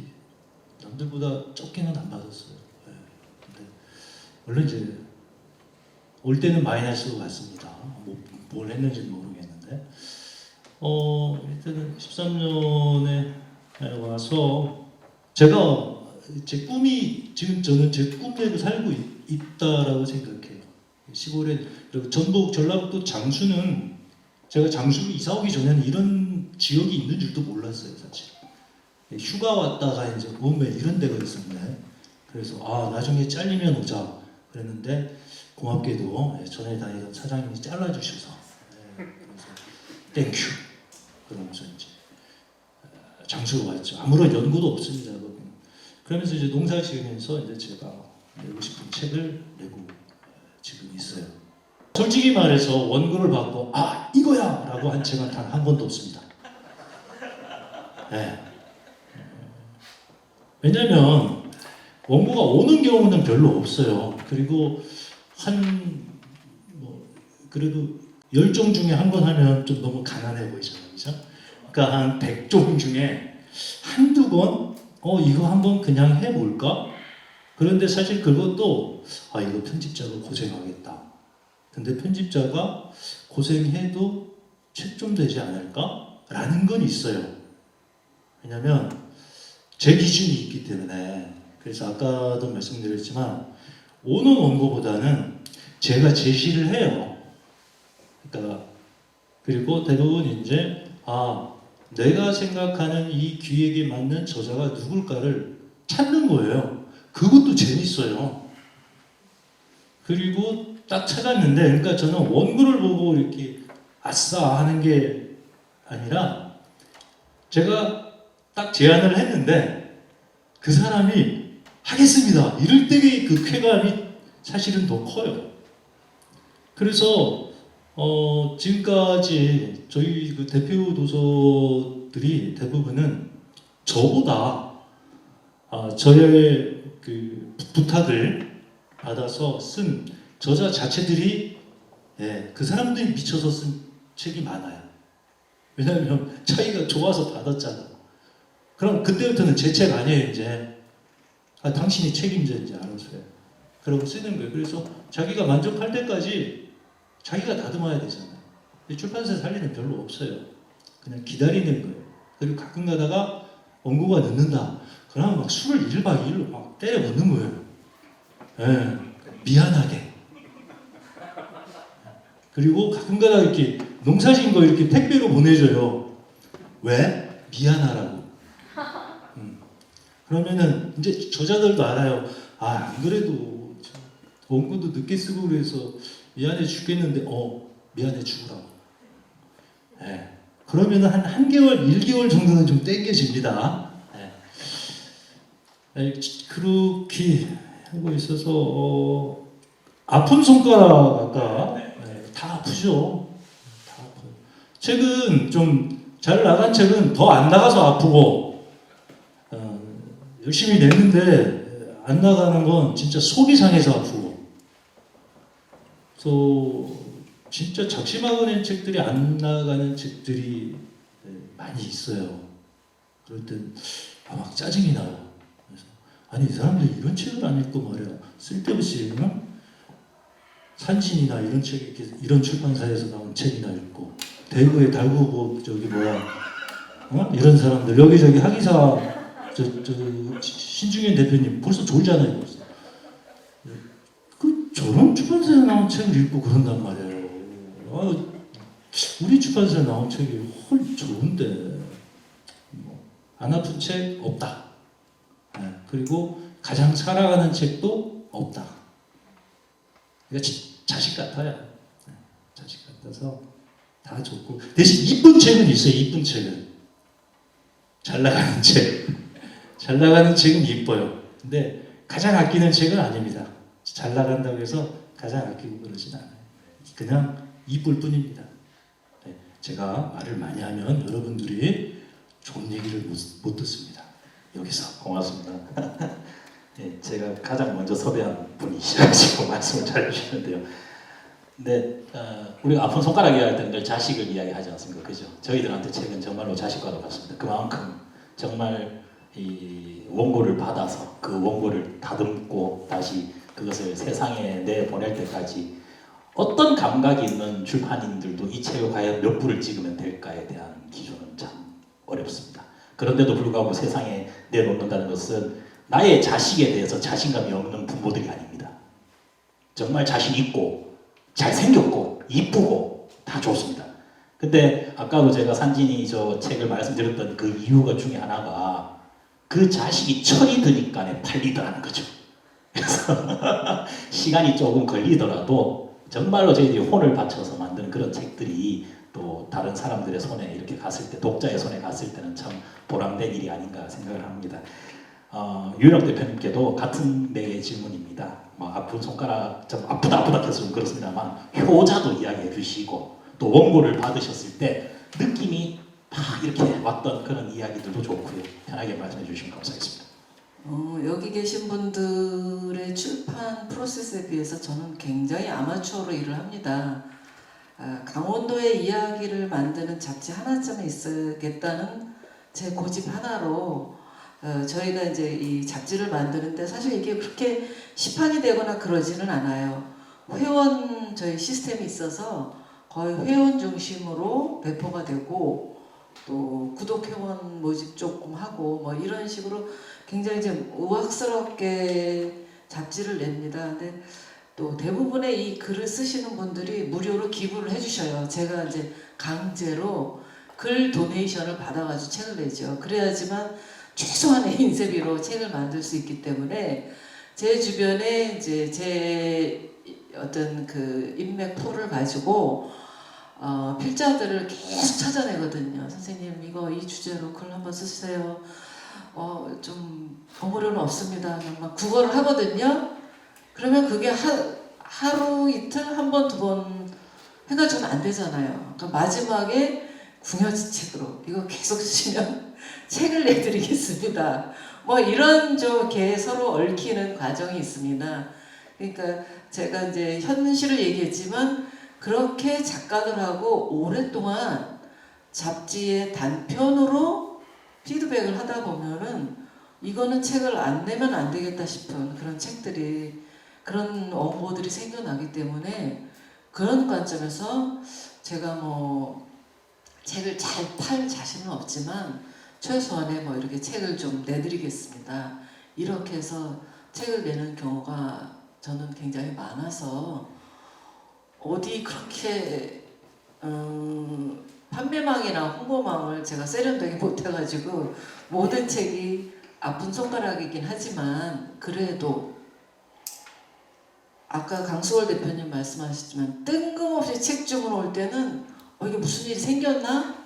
남들보다 적게는 안 받았어요. 네. 근데 물론 이제 올 때는 마이너스로 갔습니다. 뭘 했는지는 모르겠는데 일단은 13년에 와서 제가 제 꿈이 지금 저는 제 꿈대로 살고 있다라고 생각해요. 시골에 그리고 전북 전라북도 장수는 제가 장수로 이사 오기 전에는 이런 지역이 있는 줄도 몰랐어요, 사실. 휴가 왔다가 이제 몸에 이런 데가 있었네. 그래서 나중에 잘리면 오자 그랬는데 고맙게도 전에 다니던 사장님이 잘라주셔서 그래서 땡큐 그러면서 이제 장수로 왔죠. 아무런 연고도 없습니다. 그러면서 이제 농사 지으면서 이제 제가 내고 싶은 책을 내고 지금 있어요. 솔직히 말해서 원고를 받고 이거야 라고 한 책은 단 한 번도 없습니다. 네. 왜냐면 원고가 오는 경우는 별로 없어요. 그리고 그래도 10종 중에 한 권 하면 좀 너무 가난해 보이잖아요. 그죠? 그러니까 한 100종 중에 한두 권 이거 한번 그냥 해볼까? 그런데 사실 그것도 이거 편집자가 고생하겠다. 근데 편집자가 고생해도 책 좀 되지 않을까? 라는 건 있어요. 왜냐면 제 기준이 있기 때문에. 그래서 아까도 말씀드렸지만 오는 원고보다는 제가 제시를 해요. 그러니까 그리고 대부분 이제 내가 생각하는 이 기획에 맞는 저자가 누굴까를 찾는 거예요. 그것도 재밌어요. 그리고 딱 찾았는데, 그러니까 저는 원고를 보고 이렇게 아싸 하는 게 아니라 제가 딱 제안을 했는데 그 사람이 하겠습니다. 이럴 때의 그 쾌감이 사실은 더 커요. 그래서 지금까지 저희 그 대표 도서들이 대부분은 저보다 저의 그 부탁을 받아서 쓴 저자 자체들이 그 사람들이 미쳐서 쓴 책이 많아요. 왜냐하면 자기가 좋아서 받았잖아. 그럼 그때부터는 제 책 아니에요. 이제 당신이 책임져 이제 알아서 해. 그러고 쓰는 거예요. 그래서 자기가 만족할 때까지 자기가 다듬어야 되잖아요. 출판사에 살 일은 별로 없어요. 그냥 기다리는 거예요. 그리고 가끔 가다가 원고가 늦는다. 그러면 막 술을 1박 2일로 막 때려 먹는 거예요. 미안하게. 그리고 가끔 가다가 이렇게 농사진 거 이렇게 택배로 보내줘요. 왜? 미안하라고. 그러면은 이제 저자들도 알아요. 안 그래도 원고도 늦게 쓰고 그래서 미안해 죽겠는데 미안해 죽으라고. 그러면은 한 1개월, 1개월 정도는 좀 땡겨집니다. 아니, 그렇게 하고 있어서 아픈 손가락 아까 다 아프죠. 다 아파요. 책은 좀 잘 나간 책은 더 안 나가서 아프고 열심히 냈는데 안 나가는 건 진짜 속이 상해서 아프고. 그래서 진짜 작심하고 낸 책들이 안 나가는 책들이 많이 있어요. 그럴 땐 막 짜증이 나요. 그래서 아니 이 사람들 이런 책을 안 읽고 말이야 쓸데없이 산신이나 이런 책 이렇게 이런 출판사에서 나온 책이나 읽고 대구의 달구고 저기 뭐야 이런 사람들 여기저기 하기사 신중현 대표님 벌써 졸잖아요. 벌써. 그 저런 출판사에 나온 책을 읽고 그런단 말이에요. 우리 출판사에 나온 책이 훨 좋은데 안 아픈 책 없다. 그리고 가장 살아가는 책도 없다. 그러니까 자식 같아요. 자식 같아서 다 좋고 대신 이쁜 책은 있어요. 이쁜 책은 잘 나가는 책. 잘 나가는 책은 이뻐요. 근데 가장 아끼는 책은 아닙니다. 잘 나간다고 해서 가장 아끼고 그러진 않아요. 그냥 이쁠 뿐입니다. 제가 말을 많이 하면 여러분들이 좋은 얘기를 못 듣습니다. 여기서. 고맙습니다. 네, 제가 가장 먼저 섭외한 분이시라고 말씀을 잘 해주시는데요. 근데 우리가 아픈 손가락 이야기할 때는 늘 자식을 이야기하지 않습니까? 그죠? 저희들한테 책은 정말로 자식과도 같습니다. 그만큼 정말 이 원고를 받아서 그 원고를 다듬고 다시 그것을 세상에 내보낼 때까지 어떤 감각이 있는 출판인들도 이 책을 과연 몇 부를 찍으면 될까에 대한 기준은 참 어렵습니다. 그런데도 불구하고 세상에 내놓는다는 것은 나의 자식에 대해서 자신감이 없는 부모들이 아닙니다. 정말 자신 있고 잘생겼고 이쁘고 다 좋습니다. 근데 아까도 제가 산진이 저 책을 말씀드렸던 그 이유가 중에 하나가 그 자식이 철이 드니까 팔리더라는 거죠. 그래서 시간이 조금 걸리더라도 정말로 저희들이 혼을 바쳐서 만드는 그런 책들이 또 다른 사람들의 손에 이렇게 갔을 때 독자의 손에 갔을 때는 참 보람된 일이 아닌가 생각을 합니다. 유일학 대표님께도 같은 내의 질문입니다. 아픈 손가락 좀 아프다 계속 그렇습니다만 효자도 이야기해 주시고 또 원고를 받으셨을 때 느낌이 막 이렇게 왔던 그런 이야기들도 좋고요. 편하게 말씀해 주시면 감사하겠습니다. 여기 계신 분들의 출판 프로세스에 비해서 저는 굉장히 아마추어로 일을 합니다. 강원도의 이야기를 만드는 잡지 하나쯤은 있어야겠다는 제 고집 하나로 저희가 이제 이 잡지를 만드는데 사실 이게 그렇게 시판이 되거나 그러지는 않아요. 회원 저희 시스템이 있어서 거의 회원 중심으로 배포가 되고 또 구독 회원 모집 조금 하고 뭐 이런 식으로 굉장히 좀 우악스럽게 잡지를 냅니다. 근데 또 대부분의 이 글을 쓰시는 분들이 무료로 기부를 해주셔요. 제가 이제 강제로 글 도네이션을 받아가지고 책을 내죠. 그래야지만 최소한의 인쇄비로 책을 만들 수 있기 때문에 제 주변에 이제 제 어떤 그 인맥풀을 가지고 필자들을 계속 찾아내거든요. 선생님 이거 이 주제로 글 한번 쓰세요. 좀 버무려는 없습니다. 막 국어를 하거든요. 그러면 그게 하루 이틀 한 번 두 번 해가지고는 안 되잖아요. 그러니까 마지막에 궁여지책으로 이거 계속 쓰시면 책을 내드리겠습니다. 뭐 이런 게 서로 얽히는 과정이 있습니다. 그러니까 제가 이제 현실을 얘기했지만 그렇게 작가들하고 오랫동안 잡지의 단편으로 피드백을 하다 보면은 이거는 책을 안 내면 안 되겠다 싶은 그런 책들이 그런 원고들이 생겨나기 때문에 그런 관점에서 제가 뭐 책을 잘 팔 자신은 없지만 최소한의 뭐 이렇게 책을 좀 내드리겠습니다. 이렇게 해서 책을 내는 경우가 저는 굉장히 많아서 어디 그렇게 판매망이나 홍보망을 제가 세련되게 못해가지고 모든 책이 아픈 손가락이긴 하지만 그래도 아까 강수월 대표님 말씀하셨지만 뜬금없이 책 주문 올 때는 이게 무슨 일이 생겼나?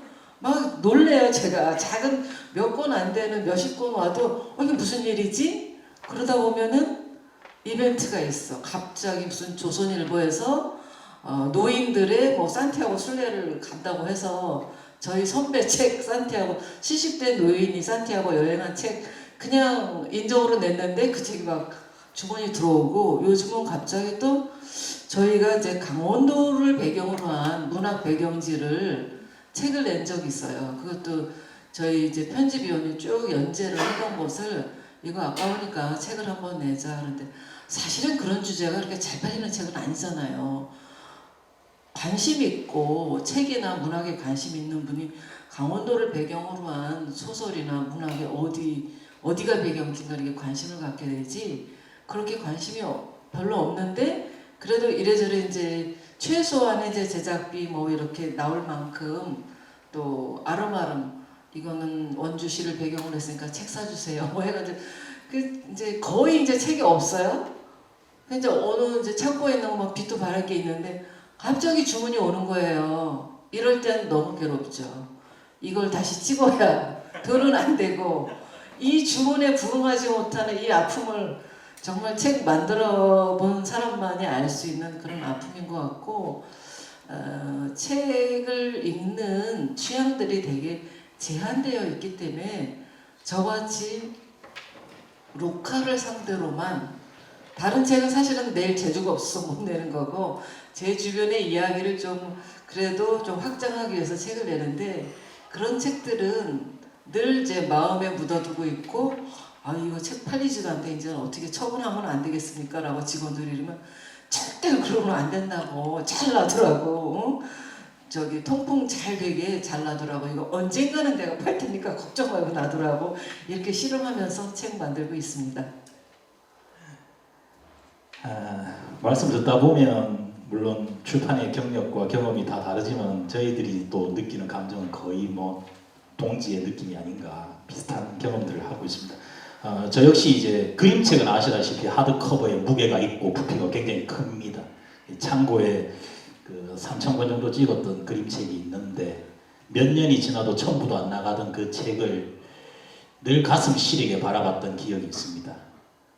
막 놀래요. 제가 작은 몇 권 안 되는 몇십 권 와도 이게 무슨 일이지? 그러다 보면은 이벤트가 있어. 갑자기 무슨 조선일보에서 노인들의 뭐 산티아고 순례를 간다고 해서 저희 선배 책 산티아고 70대 노인이 산티아고 여행한 책 그냥 인정으로 냈는데 그 책이 막 주머니 들어오고, 요즘은 갑자기 또 저희가 이제 강원도를 배경으로 한 문학 배경지를 책을 낸 적이 있어요. 그것도 저희 이제 편집위원이 쭉 연재를 했던 것을 이거 아까우니까 책을 한번 내자 하는데, 사실은 그런 주제가 그렇게 잘 팔리는 책은 아니잖아요. 관심 있고 책이나 문학에 관심 있는 분이 강원도를 배경으로 한 소설이나 문학에 어디가 배경지인가 이렇게 관심을 갖게 되지, 그렇게 관심이 별로 없는데 그래도 이래저래 이제 최소한의 이제 제작비 뭐 이렇게 나올 만큼 또 아름아름 이거는 원주시를 배경으로 했으니까 책 사주세요 뭐 해가지고 그 이제 거의 이제 책이 없어요. 이제 어느 이제 창고에 있는 거 막 빛도 바랄 게 있는데 갑자기 주문이 오는 거예요. 이럴 땐 너무 괴롭죠. 이걸 다시 찍어야 돈은 안 되고, 이 주문에 부응하지 못하는 이 아픔을 정말 책 만들어 본 사람만이 알 수 있는 그런 아픔인 것 같고, 책을 읽는 취향들이 되게 제한되어 있기 때문에 저같이 로카를 상대로만, 다른 책은 사실은 낼 재주가 없어서 못 내는 거고 제 주변의 이야기를 좀 그래도 좀 확장하기 위해서 책을 내는데, 그런 책들은 늘 제 마음에 묻어두고 있고, 이거 책 팔리지도 않는데 이제는 어떻게 처분하면 안 되겠습니까? 라고 직원들이 이러면 절대 그러면 안 된다고, 잘 나더라고. 저기 통풍 잘 되게 잘 나더라고. 이거 언젠가는 내가 팔 테니까 걱정 말고 놔두라고 이렇게 씨름하면서 책 만들고 있습니다. 말씀 듣다 보면 물론 출판의 경력과 경험이 다 다르지만 저희들이 또 느끼는 감정은 거의 뭐 동지의 느낌이 아닌가, 비슷한 경험들을 하고 있습니다. 저 역시 이제 그림책은 아시다시피 하드커버에 무게가 있고 부피가 굉장히 큽니다. 창고에 그 3,000권 정도 찍었던 그림책이 있는데 몇 년이 지나도 처음부터 안 나가던 그 책을 늘 가슴 시리게 바라봤던 기억이 있습니다.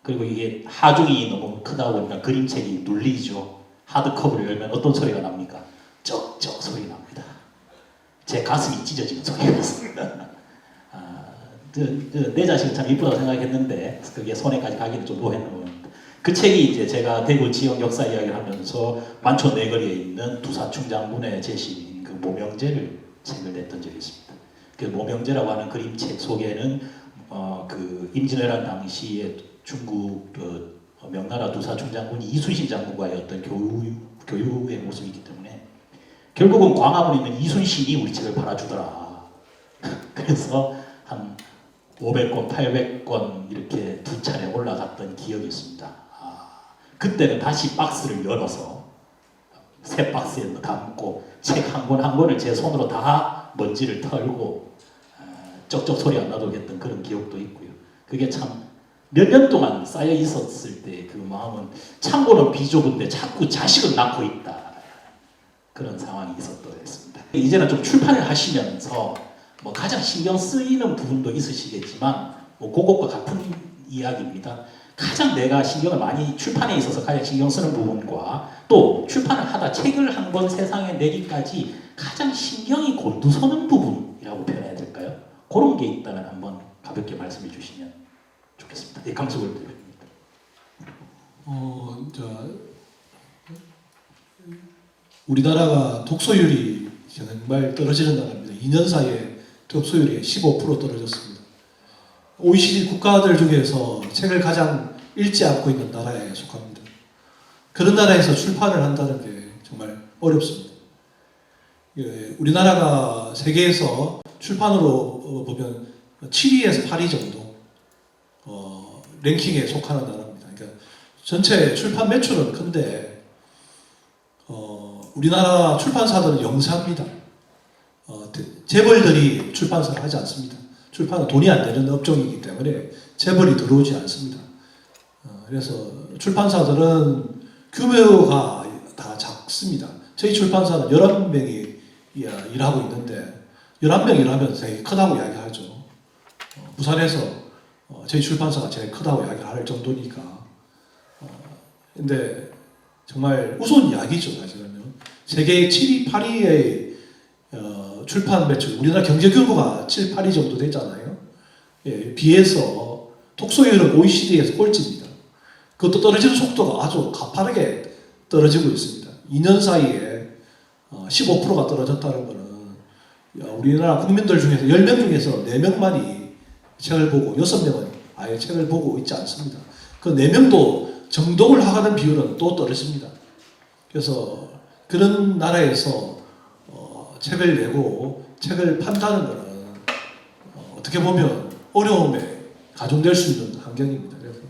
그리고 이게 하중이 너무 크다 보니까 그림책이 눌리죠. 하드커버를 열면 어떤 소리가 납니까? 쩍쩍 소리 납니다. 제 가슴이 찢어지는 소리가 났습니다. 내 자식은 참 이쁘다고 생각했는데 그게 손에까지 가기는 좀 뭐했노. 그 책이 이제 제가 대구 지역 역사 이야기를 하면서 만촌 내거리에 있는 두사충 장군의 제시인 그 모명제를 책을 냈던 적이 있습니다. 그 모명제라고 하는 그림책 속에는 그 임진왜란 당시에 중국 명나라 두사충 장군이 이순신 장군과의 어떤 교류의 모습이기 때문에 결국은 광화문에 있는 이순신이 우리 책을 팔아주더라. 그래서 한 500권, 800권 이렇게 두 차례 올라갔던 기억이 있습니다. 그때는 다시 박스를 열어서 새 박스에 담고 책 한 권 한 권을 제 손으로 다 먼지를 털고 쩍쩍 소리 안 나도록 했던 그런 기억도 있고요. 그게 참 몇 년 동안 쌓여 있었을 때 그 마음은, 창고는 비좁은데 자꾸 자식은 낳고 있다. 그런 상황이 있었습니다. 이제는 좀 출판을 하시면서 뭐 가장 신경 쓰이는 부분도 있으시겠지만 뭐 그것과 같은 이야기입니다. 가장 내가 신경을 많이, 출판에 있어서 가장 신경 쓰는 부분과 또 출판을 하다 책을 한 권 세상에 내기까지 가장 신경이 곤두서는 부분이라고 표현해야 될까요? 그런 게 있다면 한번 가볍게 말씀해 주시면 좋겠습니다. 예, 감수를 드립니다. 우리나라가 독서율이 정말 떨어지는 나라입니다. 2년 사이에 독서율이 15% 떨어졌습니다. OECD 국가들 중에서 책을 가장 읽지 않고 있는 나라에 속합니다. 그런 나라에서 출판을 한다는 게 정말 어렵습니다. 우리나라가 세계에서 출판으로 보면 7위에서 8위 정도 랭킹에 속하는 나라입니다. 그러니까 전체 출판 매출은 큰데 우리나라 출판사들은 영세합니다. 재벌들이 출판사를 하지 않습니다. 출판은 돈이 안 되는 업종이기 때문에 재벌이 들어오지 않습니다. 그래서 출판사들은 규모가 다 작습니다. 저희 출판사는 11명이 일하고 있는데 11명 일하면 되게 크다고 이야기하죠. 부산에서 저희 출판사가 제일 크다고 이야기할 정도니까. 근데 정말 우스운 이야기죠, 사실은요. 세계 7위, 8위의 출판 매출, 우리나라 경제 규모가 7, 8위 정도 되잖아요. 예, 비해서 독서율은 OECD에서 꼴찌입니다. 그것도 떨어지는 속도가 아주 가파르게 떨어지고 있습니다. 2년 사이에 15%가 떨어졌다는 것은 우리나라 국민들 중에서 10명 중에서 4명만이 책을 보고 6명은 아예 책을 보고 있지 않습니다. 그 4명도 정독을 하는 비율은 또 떨어집니다. 그래서 그런 나라에서 책을 내고 책을 판다는 것은 어떻게 보면 어려움에 가중될 수 있는 환경입니다. 그래서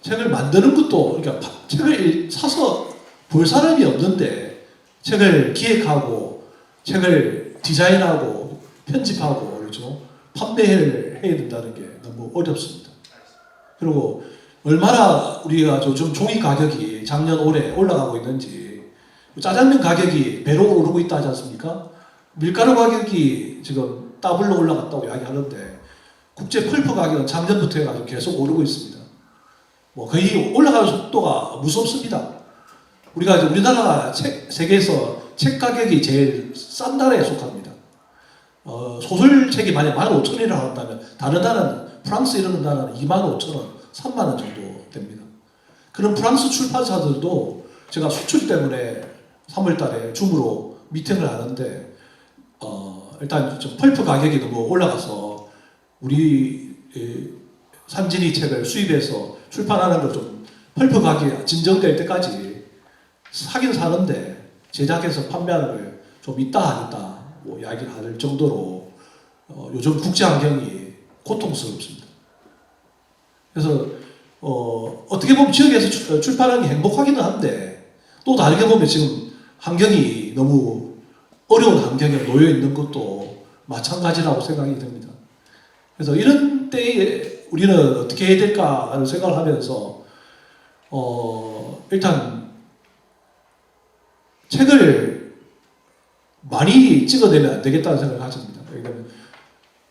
책을 만드는 것도, 그러니까 책을 사서 볼 사람이 없는데 책을 기획하고 책을 디자인하고 편집하고 그렇죠, 판매를 해야 된다는 게 너무 어렵습니다. 그리고 얼마나 우리가 요즘 종이 가격이 작년 올해 올라가고 있는지, 짜장면 가격이 배로 오르고 있다 하지 않습니까? 밀가루 가격이 지금 더블로 올라갔다고 이야기하는데 국제 펄프 가격은 작년부터 해가지고 계속 오르고 있습니다. 뭐 거의 올라가는 속도가 무섭습니다. 우리나라가 세계에서 책 가격이 제일 싼 나라에 속합니다. 소설책이 만약 15,000원이라고 한다면 다른 나라는, 프랑스 이런 나라는 25,000원, 30,000원 정도 됩니다. 그런 프랑스 출판사들도 제가 수출 때문에 3월달에 줌으로 미팅을 하는데 일단 좀 펄프 가격이 너무 올라가서 우리 산진이 책을 수입해서 출판하는 걸 좀 펄프 가격이 진정될 때까지 사긴 사는데 제작해서 판매하는 걸 좀 이따 하겠다 뭐 이야기를 할 정도로 요즘 국제 환경이 고통스럽습니다. 그래서 어떻게 보면 지역에서 출판하는 게 행복하기는 한데 또 다르게 보면 지금 환경이 너무 어려운 환경에 놓여 있는 것도 마찬가지라고 생각이 됩니다. 그래서 이런 때에 우리는 어떻게 해야 될까라는 생각을 하면서 일단 책을 많이 찍어내면 안 되겠다는 생각을 가집니다. 왜냐하면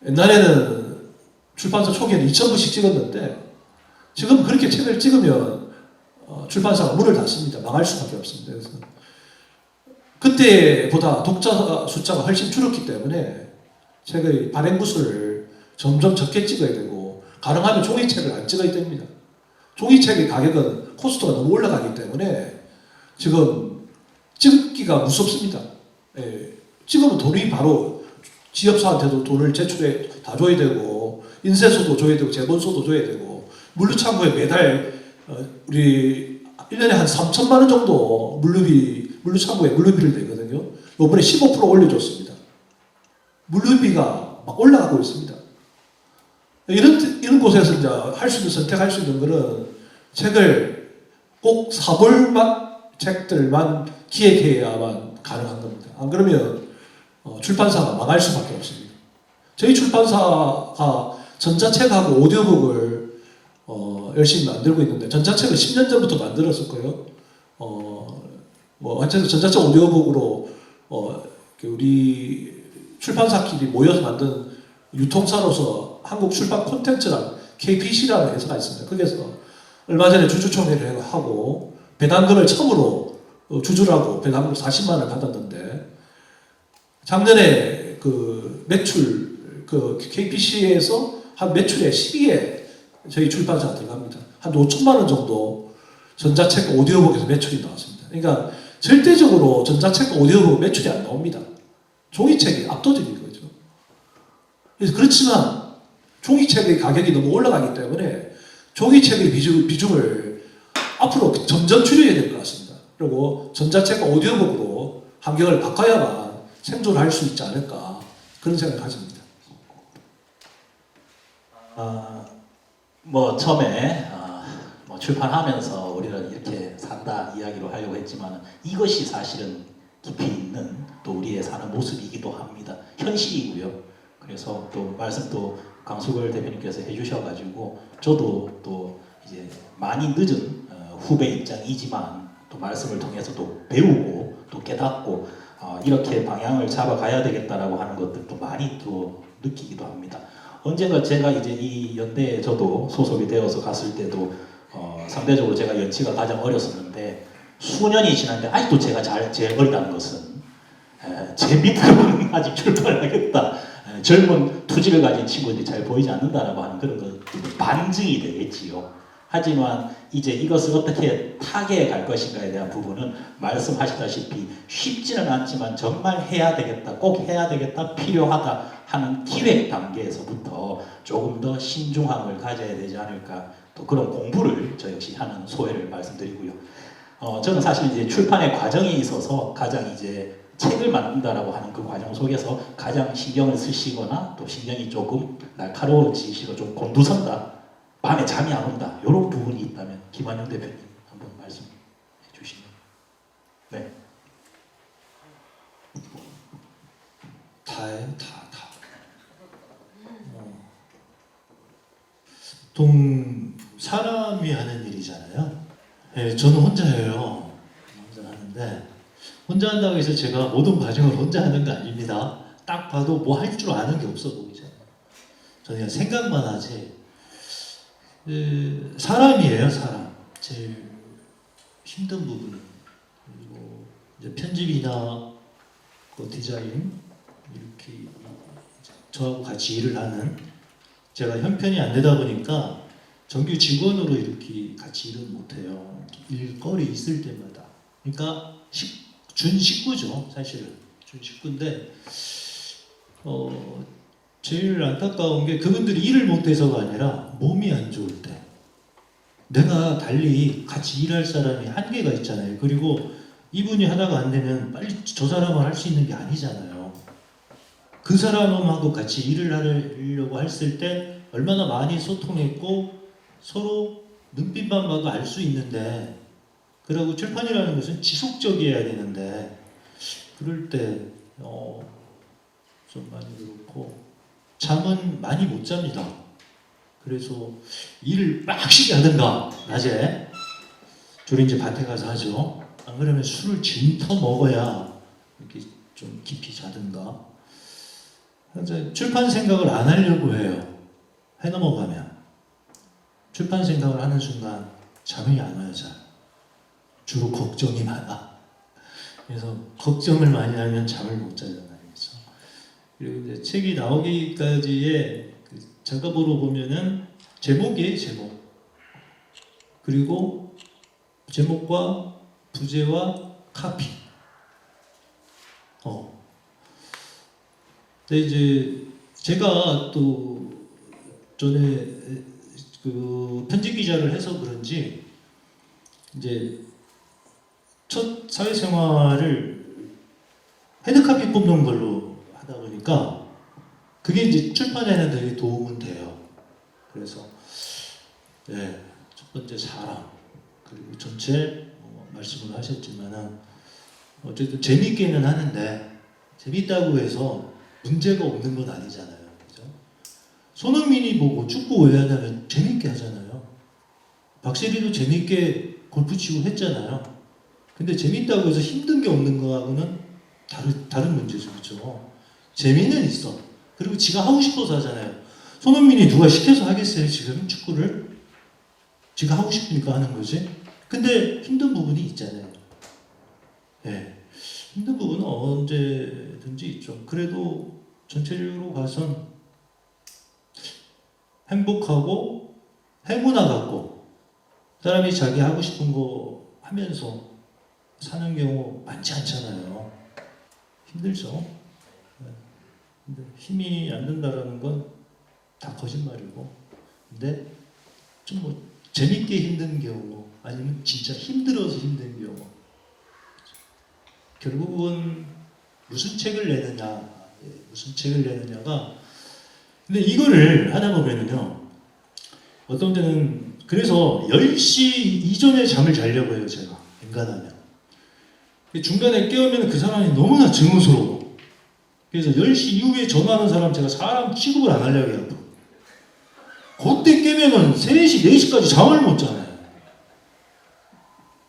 옛날에는 출판사 초기에는 2,000부씩 찍었는데 지금 그렇게 책을 찍으면 출판사가 문을 닫습니다. 망할 수밖에 없습니다. 그래서 그때보다 독자 숫자가 훨씬 줄었기 때문에 책의 발행부수를 점점 적게 찍어야 되고 가능하면 종이책을 안 찍어야 됩니다. 종이책의 가격은 코스트가 너무 올라가기 때문에 지금 찍기가 무섭습니다. 예, 찍으면 돈이 바로 지업사한테도 돈을 제출해 다 줘야 되고 인쇄소도 줘야 되고 재본소도 줘야 되고 물류창고에 매달 우리 1년에 한 3,000만 원 정도 물류창고에 물류비를 내거든요. 이번에 15% 올려줬습니다. 물류비가 막 올라가고 있습니다. 이런 곳에서 이제 선택할 수 있는 거는 책을 꼭 사볼 책들만 기획해야만 가능한 겁니다. 안 그러면 출판사가 망할 수밖에 없습니다. 저희 출판사가 전자책하고 오디오북을 열심히 만들고 있는데 전자책을 10년 전부터 만들었을 거예요. 완전 전자책 오디오북으로 우리 출판사끼리 모여서 만든 유통사로서 한국 출판 콘텐츠랑 KPC라는 회사가 있습니다. 거기서 얼마 전에 주주총회를 하고 배당금을 처음으로 주주라고 배당금 40만 원을 받았는데 작년에 그 매출 KPC에서 한 매출의 12에 저희 출판사가 들어갑니다. 한 5천만 원 정도 전자책 오디오북에서 매출이 나왔습니다. 그러니까 절대적으로 전자책 오디오북 매출이 안 나옵니다. 종이책이 압도적인 거죠. 그래서 그렇지만 종이책의 가격이 너무 올라가기 때문에 종이책의 비중을 앞으로 점점 줄여야 될 것 같습니다. 그리고 전자책 오디오북으로 환경을 바꿔야만 생존할 수 있지 않을까 그런 생각을 가집니다. 뭐 처음에 출판하면서 우리는 이렇게 산다 이야기로 하려고 했지만 이것이 사실은 깊이 있는 또 우리의 사는 모습이기도 합니다. 현실이고요. 그래서 또 말씀도 강수걸 대표님께서 해주셔가지고 저도 또 이제 많이 늦은 후배 입장이지만 또 말씀을 통해서 또 배우고 또 깨닫고 이렇게 방향을 잡아가야 되겠다라고 하는 것들도 많이 또 느끼기도 합니다. 언젠가 제가 이제 이 연대에 저도 소속이 되어서 갔을 때도 상대적으로 제가 연치가 가장 어렸었는데 수년이 지났는데 아직도 제가 제일 어리다는 것은 제 밑으로는 아직 출발을 하겠다. 젊은 투지를 가진 친구들이 잘 보이지 않는다라고 하는 그런 것들이 반증이 되겠지요. 하지만 이제 이것을 어떻게 타개해 갈 것인가에 대한 부분은 말씀하시다시피 쉽지는 않지만 정말 해야 되겠다, 꼭 해야 되겠다, 필요하다 하는 기획 단계에서부터 조금 더 신중함을 가져야 되지 않을까, 또 그런 공부를 저 역시 하는 소회를 말씀드리고요. 저는 사실 이제 출판의 과정에 있어서 가장 이제 책을 만든다라고 하는 그 과정 속에서 가장 신경을 쓰시거나 또 신경이 조금 날카로워지시고 좀 곤두선다, 밤에 잠이 안 온다, 이런 부분이 있다면 김한용 대표님 한번 말씀해 주시면. 네. 다예요, 다. 보통 사람이 하는 일이잖아요. 예, 저는 혼자 해요. 혼자 하는데, 혼자 한다고 해서 제가 모든 과정을 혼자 하는 거 아닙니다. 딱 봐도 뭐 할 줄 아는 게 없어 보이잖아요. 저는 그냥 생각만 하지. 사람이에요, 사람. 제일 힘든 부분은. 그리고 이제 편집이나 디자인, 이렇게 저하고 같이 일을 하는, 제가 형편이 안 되다 보니까 정규 직원으로 이렇게 같이 일은 못해요. 일거리 있을 때마다. 그러니까 준 식구죠, 사실은. 준 식구인데 제일 안타까운 게 그분들이 일을 못해서가 아니라 몸이 안 좋을 때. 내가 달리 같이 일할 사람이 한계가 있잖아요. 그리고 이분이 하다가 안 되면 빨리 저 사람을 할 수 있는 게 아니잖아요. 그 사람하고 같이 일을 하려고 했을 때 얼마나 많이 소통했고 서로 눈빛만 봐도 알 수 있는데, 그리고 출판이라는 것은 지속적이어야 되는데 그럴 때 좀 많이 그렇고 잠은 많이 못 잡니다. 그래서 일을 빡시게 하든가 낮에, 주로 이제 밭에 가서 하죠. 안 그러면 술을 진터 먹어야 이렇게 좀 깊이 자든가. 출판 생각을 안 하려고 해요. 해 넘어가면 출판 생각을 하는 순간 잠이 안 와요. 잘. 주로 걱정이 많아. 그래서 걱정을 많이 하면 잠을 못 자잖아요. 그렇죠? 그리고 이제 책이 나오기까지의 그 작업으로 보면은 제목이에요, 제목. 그리고 제목과 부제와 카피. 근데 이제 제가 또 전에 그 편집 기자를 해서 그런지 이제 첫 사회생활을 헤드카피 뽑는 걸로 하다 보니까 그게 이제 출판에는 되게 도움은 돼요. 그래서 네, 첫 번째 사람, 그리고 전체 말씀을 하셨지만은 어쨌든 재밌게는 하는데, 재밌다고 해서 문제가 없는 건 아니잖아요. 그죠? 손흥민이 보고 축구 왜 하냐면 재밌게 하잖아요. 박세리도 재밌게 골프 치고 했잖아요. 근데 재밌다고 해서 힘든 게 없는 거하고는 다른 문제죠. 그렇죠? 재미는 있어. 그리고 지가 하고 싶어서 하잖아요. 손흥민이 누가 시켜서 하겠어요, 지금 축구를? 지가 하고 싶으니까 하는 거지. 근데 힘든 부분이 있잖아요. 예. 힘든 부분은 언제든지 있죠. 그래도 전체적으로 봐선 행복하고 행운아 같고 사람이 자기 하고 싶은 거 하면서 사는 경우 많지 않잖아요. 힘들죠. 근데 힘이 안 든다라는 건 다 거짓말이고, 근데 좀 뭐 재밌게 힘든 경우, 아니면 진짜 힘들어서 힘든 경우, 결국은 무슨 책을 내느냐가. 근데 이거를 하다 보면은요, 어떤 때는 그래서 10시 이전에 잠을 자려고 해요, 제가. 인간하면. 중간에 깨우면 그 사람이 너무나 증오스러워. 그래서 10시 이후에 전화하는 사람 제가 사람 취급을 안 하려고 해요. 그때 깨면은 3시, 4시까지 잠을 못 자요.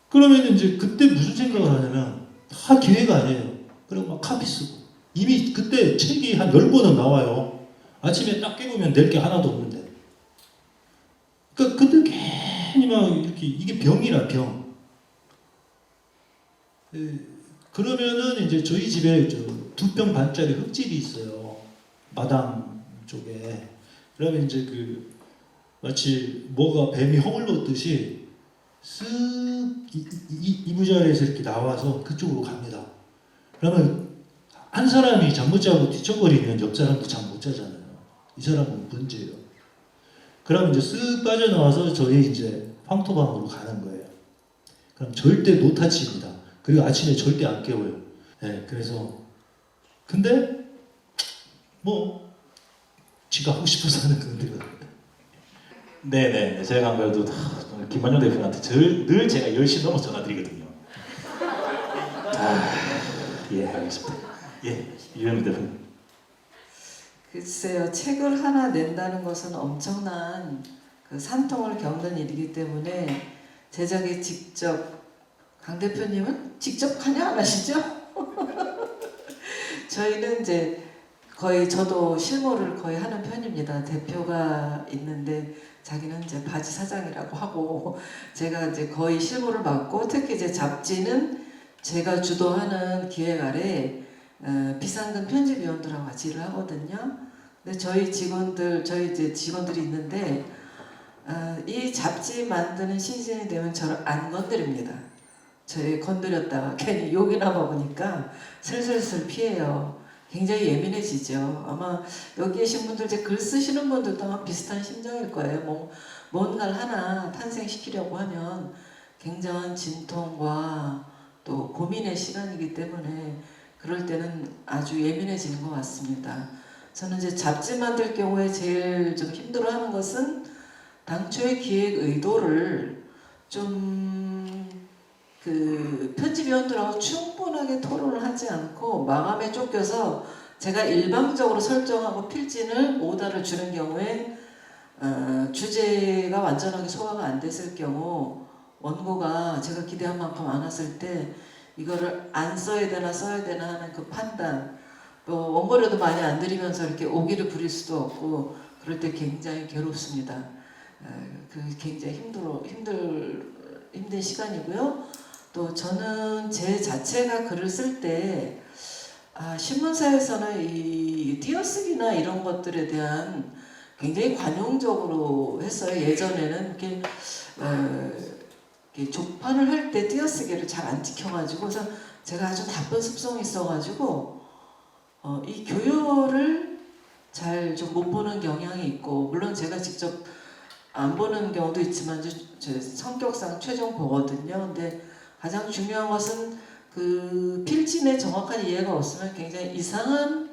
그러면 이제 그때 무슨 생각을 하냐면 다 기회가 아니에요. 그리고 막 카피 쓰고 이미 그때 책이 한 10권은 나와요. 아침에 딱 깨보면 낼 게 하나도 없는데. 그러니까 근데 괜히 막 이렇게 이게 병이라 병. 그러면은 이제 저희 집에 저 2평 반짜리 흙집이 있어요. 마당 쪽에. 그러면 이제 그 마치 뭐가 뱀이 허물 넣듯이 쓱 이부자리에서 이렇게 나와서 그쪽으로 갑니다. 그러면 한 사람이 잠 못 자고 뒤척거리면 옆 사람도 잠 못 자잖아요. 이 사람은 문제예요. 그러면 이제 쓱 빠져나와서 저희 이제 황토방으로 가는 거예요. 그럼 절대 노타치입니다. 그리고 아침에 절대 안 깨워요. 네, 그래서 근데 뭐 지가 하고 싶어서 하는 건데. 네네. 제가 안 그래도 김만용 대표한테 늘 제가 10시 넘어서 전화드리거든요. 예, 알겠습니다. 예, 유현미 대표님. 글쎄요, 책을 하나 낸다는 것은 엄청난 그 산통을 겪는 일이기 때문에 제작에 직접, 강 대표님은 직접 하냐 안 하시죠? 저희는 이제 거의 저도 실무를 거의 하는 편입니다. 대표가 있는데 자기는 이제 바지 사장이라고 하고 제가 이제 거의 실무를 맡고 특히 이제 잡지는 제가 주도하는 기획 아래 비상근 편집위원들하고 같이 일을 하거든요. 근데 저희 이제 직원들이 있는데 이 잡지 만드는 시즌이 되면 저를 안 건드립니다. 저희 건드렸다가 괜히 욕이나 먹으니까 슬슬슬 피해요. 굉장히 예민해지죠. 아마 여기 계신 분들, 이제 글 쓰시는 분들도 아마 비슷한 심정일 거예요. 뭔가를 하나 탄생시키려고 하면 굉장한 진통과 또 고민의 시간이기 때문에 그럴 때는 아주 예민해지는 것 같습니다. 저는 이제 잡지 만들 경우에 제일 좀 힘들어하는 것은 당초의 기획 의도를 좀 그 편집위원들하고 충분하게 토론을 하지 않고 마감에 쫓겨서 제가 일방적으로 설정하고 필진을 오다를 주는 경우에 주제가 완전하게 소화가 안 됐을 경우 원고가 제가 기대한 만큼 안 왔을 때 이거를 안 써야 되나 써야 되나 하는 그 판단, 또 원고료도 많이 안 들이면서 이렇게 오기를 부릴 수도 없고 그럴 때 굉장히 괴롭습니다. 그 굉장히 힘든 시간이고요. 또 저는 제 자체가 글을 쓸 때 신문사에서는 이 띄어쓰기나 이런 것들에 대한 굉장히 관용적으로 했어요. 예전에는 이렇게 족판을 할 때 띄어쓰기를 잘 안 지켜가지고 그래서 제가 아주 나쁜 습성이 있어가지고 이 교요를 잘 좀 못 보는 경향이 있고, 물론 제가 직접 안 보는 경우도 있지만 제 성격상 최종 보거든요. 근데 가장 중요한 것은 그 필진에 정확한 이해가 없으면 굉장히 이상한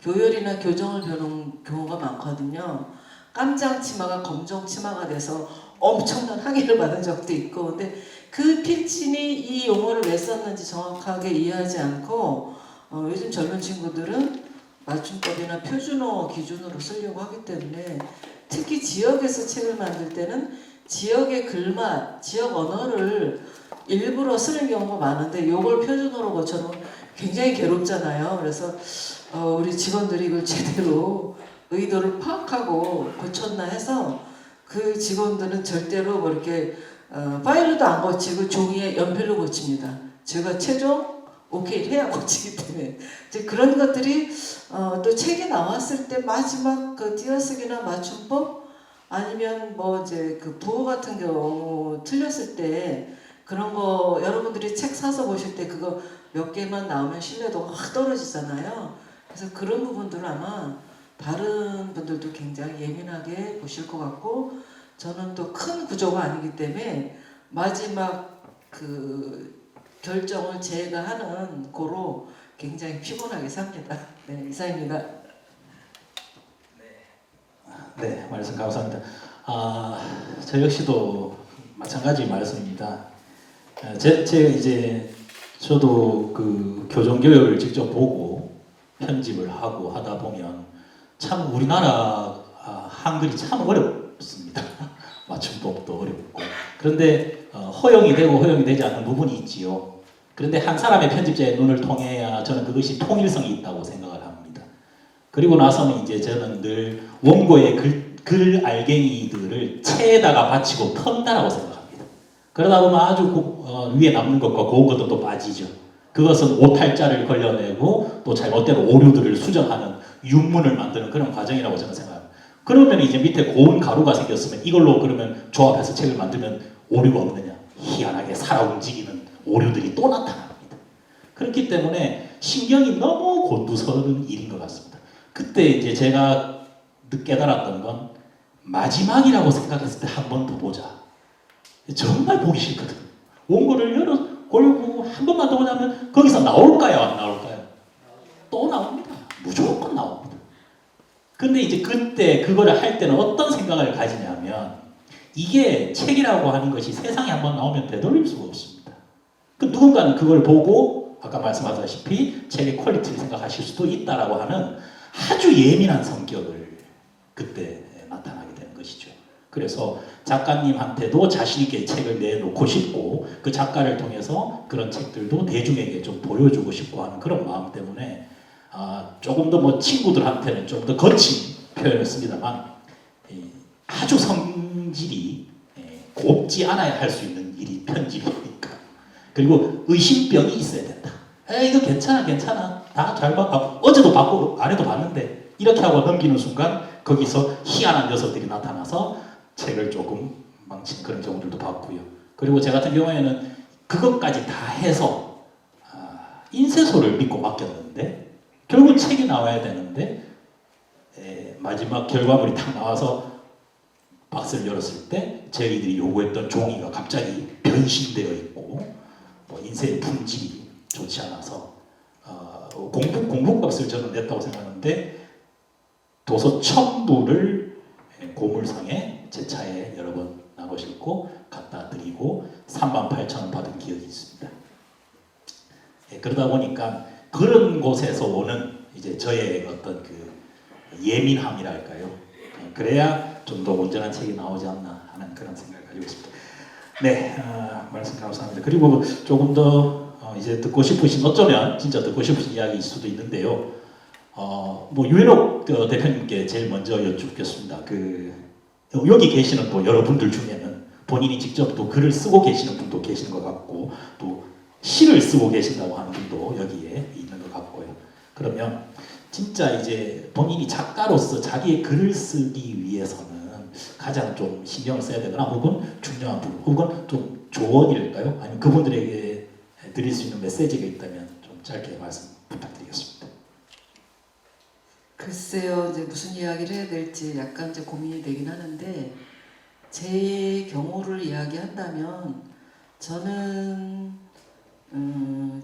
교열이나 교정을 배우는 경우가 많거든요. 깜장 치마가 검정 치마가 돼서 엄청난 항의를 받은 적도 있고, 근데 그 필진이 이 용어를 왜 썼는지 정확하게 이해하지 않고 요즘 젊은 친구들은 맞춤법이나 표준어 기준으로 쓰려고 하기 때문에 특히 지역에서 책을 만들 때는 지역의 글맛, 지역 언어를 일부러 쓰는 경우가 많은데 이걸 표준어로 고쳐놓으면 굉장히 괴롭잖아요. 그래서 우리 직원들이 이걸 제대로 의도를 파악하고 고쳤나 해서 그 직원들은 절대로 뭐 이렇게 파일로도 안 고치고 종이에 연필로 고칩니다. 제가 최종 오케이 해야 고치기 때문에 이제 그런 것들이 또 책이 나왔을 때 마지막 그 띄어쓰기나 맞춤법 아니면 뭐 이제 그 부호 같은 경우 틀렸을 때 그런 거 여러분들이 책 사서 보실 때 그거 몇 개만 나오면 신뢰도가 확 떨어지잖아요. 그래서 그런 부분들은 아마 다른 분들도 굉장히 예민하게 보실 것 같고, 저는 또 큰 구조가 아니기 때문에 마지막 그 결정을 제가 하는 거로 굉장히 피곤하게 삽니다. 네, 이상입니다. 네, 말씀 감사합니다. 저 역시도 마찬가지 말씀입니다. 저도 그 교정 교육을 직접 보고 편집을 하고 하다 보면 참 우리나라 한글이 참 어렵습니다. 맞춤법도 어렵고. 그런데 허용이 되고 허용이 되지 않는 부분이 있지요. 그런데 한 사람의 편집자의 눈을 통해야 저는 그것이 통일성이 있다고 생각을 합니다. 그리고 나서는 이제 저는 늘 원고의 글 알갱이들을 체에다가 받치고 턴다라고 생각합니다. 그러다 보면 아주 위에 남는 것과 고운 것도 또 빠지죠. 그것은 오탈자를 걸려내고 또 잘못된 오류들을 수정하는 윤문을 만드는 그런 과정이라고 저는 생각합니다. 그러면 이제 밑에 고운 가루가 생겼으면 이걸로 그러면 조합해서 책을 만들면 오류가 없느냐? 희한하게 살아 움직이는 오류들이 또 나타납니다. 그렇기 때문에 신경이 너무 곤두서는 일인 것 같습니다. 그때 이제 제가 깨달았던 건 마지막이라고 생각했을 때 한 번 더 보자. 정말 보기 싫거든. 원고를 걸고 한 번만 더 보자면 거기서 나올까요? 안 나올까요? 또 나옵니다. 무조건 나옵니다. 근데 이제 그때 그거를 할 때는 어떤 생각을 가지냐면 이게 책이라고 하는 것이 세상에 한번 나오면 되돌릴 수가 없습니다. 그 누군가는 그걸 보고 아까 말씀하셨다시피 책의 퀄리티를 생각하실 수도 있다라고 하는 아주 예민한 성격을 그때 나타나게 되는 것이죠. 그래서 작가님한테도 자신있게 책을 내놓고 싶고 그 작가를 통해서 그런 책들도 대중에게 좀 보여주고 싶고 하는 그런 마음 때문에 조금 더 뭐 친구들한테는 좀 더 거친 표현을 씁니다만 아주 성질이 곱지 않아야 할 수 있는 일이 편집이니까. 그리고 의심병이 있어야 된다. 이거 괜찮아 다 잘 봐. 어제도 봤고 아래도 봤는데 이렇게 하고 넘기는 순간 거기서 희한한 녀석들이 나타나서 책을 조금 망치는 그런 경우들도 봤고요. 그리고 제 같은 경우에는 그것까지 다 해서 인쇄소를 믿고 맡겼는데 결국 책이 나와야 되는데 마지막 결과물이 딱 나와서 박스를 열었을 때 저희들이 요구했던 종이가 갑자기 변신되어 있고 인쇄의 품질이 좋지 않아서 공북값을 저는 냈다고 생각하는데 도서 1000부를 고물상에 제 차에 여러 번 나눠 싣고 갖다 드리고 38,000원 받은 기억이 있습니다. 그러다 보니까 그런 곳에서 오는 이제 저의 어떤 그 예민함이랄까요. 그래야 좀 더 온전한 책이 나오지 않나 하는 그런 생각을 가지고 있습니다. 네, 말씀 감사합니다. 그리고 조금 더 이제 듣고 싶으신 어쩌면 진짜 듣고 싶으신 이야기일 수도 있는데요. 뭐 유해록 대표님께 제일 먼저 여쭙겠습니다. 여기 계시는 또 여러분들 중에는 본인이 직접 또 글을 쓰고 계시는 분도 계시는 것 같고 또 시를 쓰고 계신다고 하는 분도 여기에 있는 것 같고요. 그러면 진짜 이제 본인이 작가로서 자기의 글을 쓰기 위해서는 가장 좀 신경을 써야 되거나 혹은 중요한 부분 혹은 좀 조언일까요? 아니면 그분들에게 드릴 수 있는 메시지가 있다면 좀 짧게 말씀 부탁드리겠습니다. 글쎄요, 이제 무슨 이야기를 해야 될지 약간 이제 고민이 되긴 하는데 제 경우를 이야기한다면 저는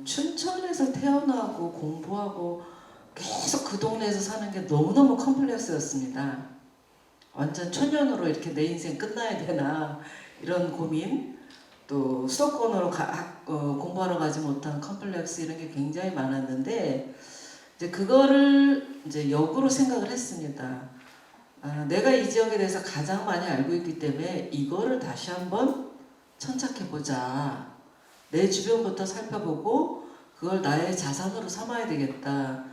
춘천에서 태어나고 공부하고 계속 그 동네에서 사는 게 너무너무 컴플렉스였습니다. 완전 초년으로 이렇게 내 인생 끝나야 되나 이런 고민, 또 수도권으로 공부하러 가지 못한 컴플렉스 이런 게 굉장히 많았는데 이제 그거를 이제 역으로 생각을 했습니다. 내가 이 지역에 대해서 가장 많이 알고 있기 때문에 이거를 다시 한번 천착해보자. 내 주변부터 살펴보고 그걸 나의 자산으로 삼아야 되겠다.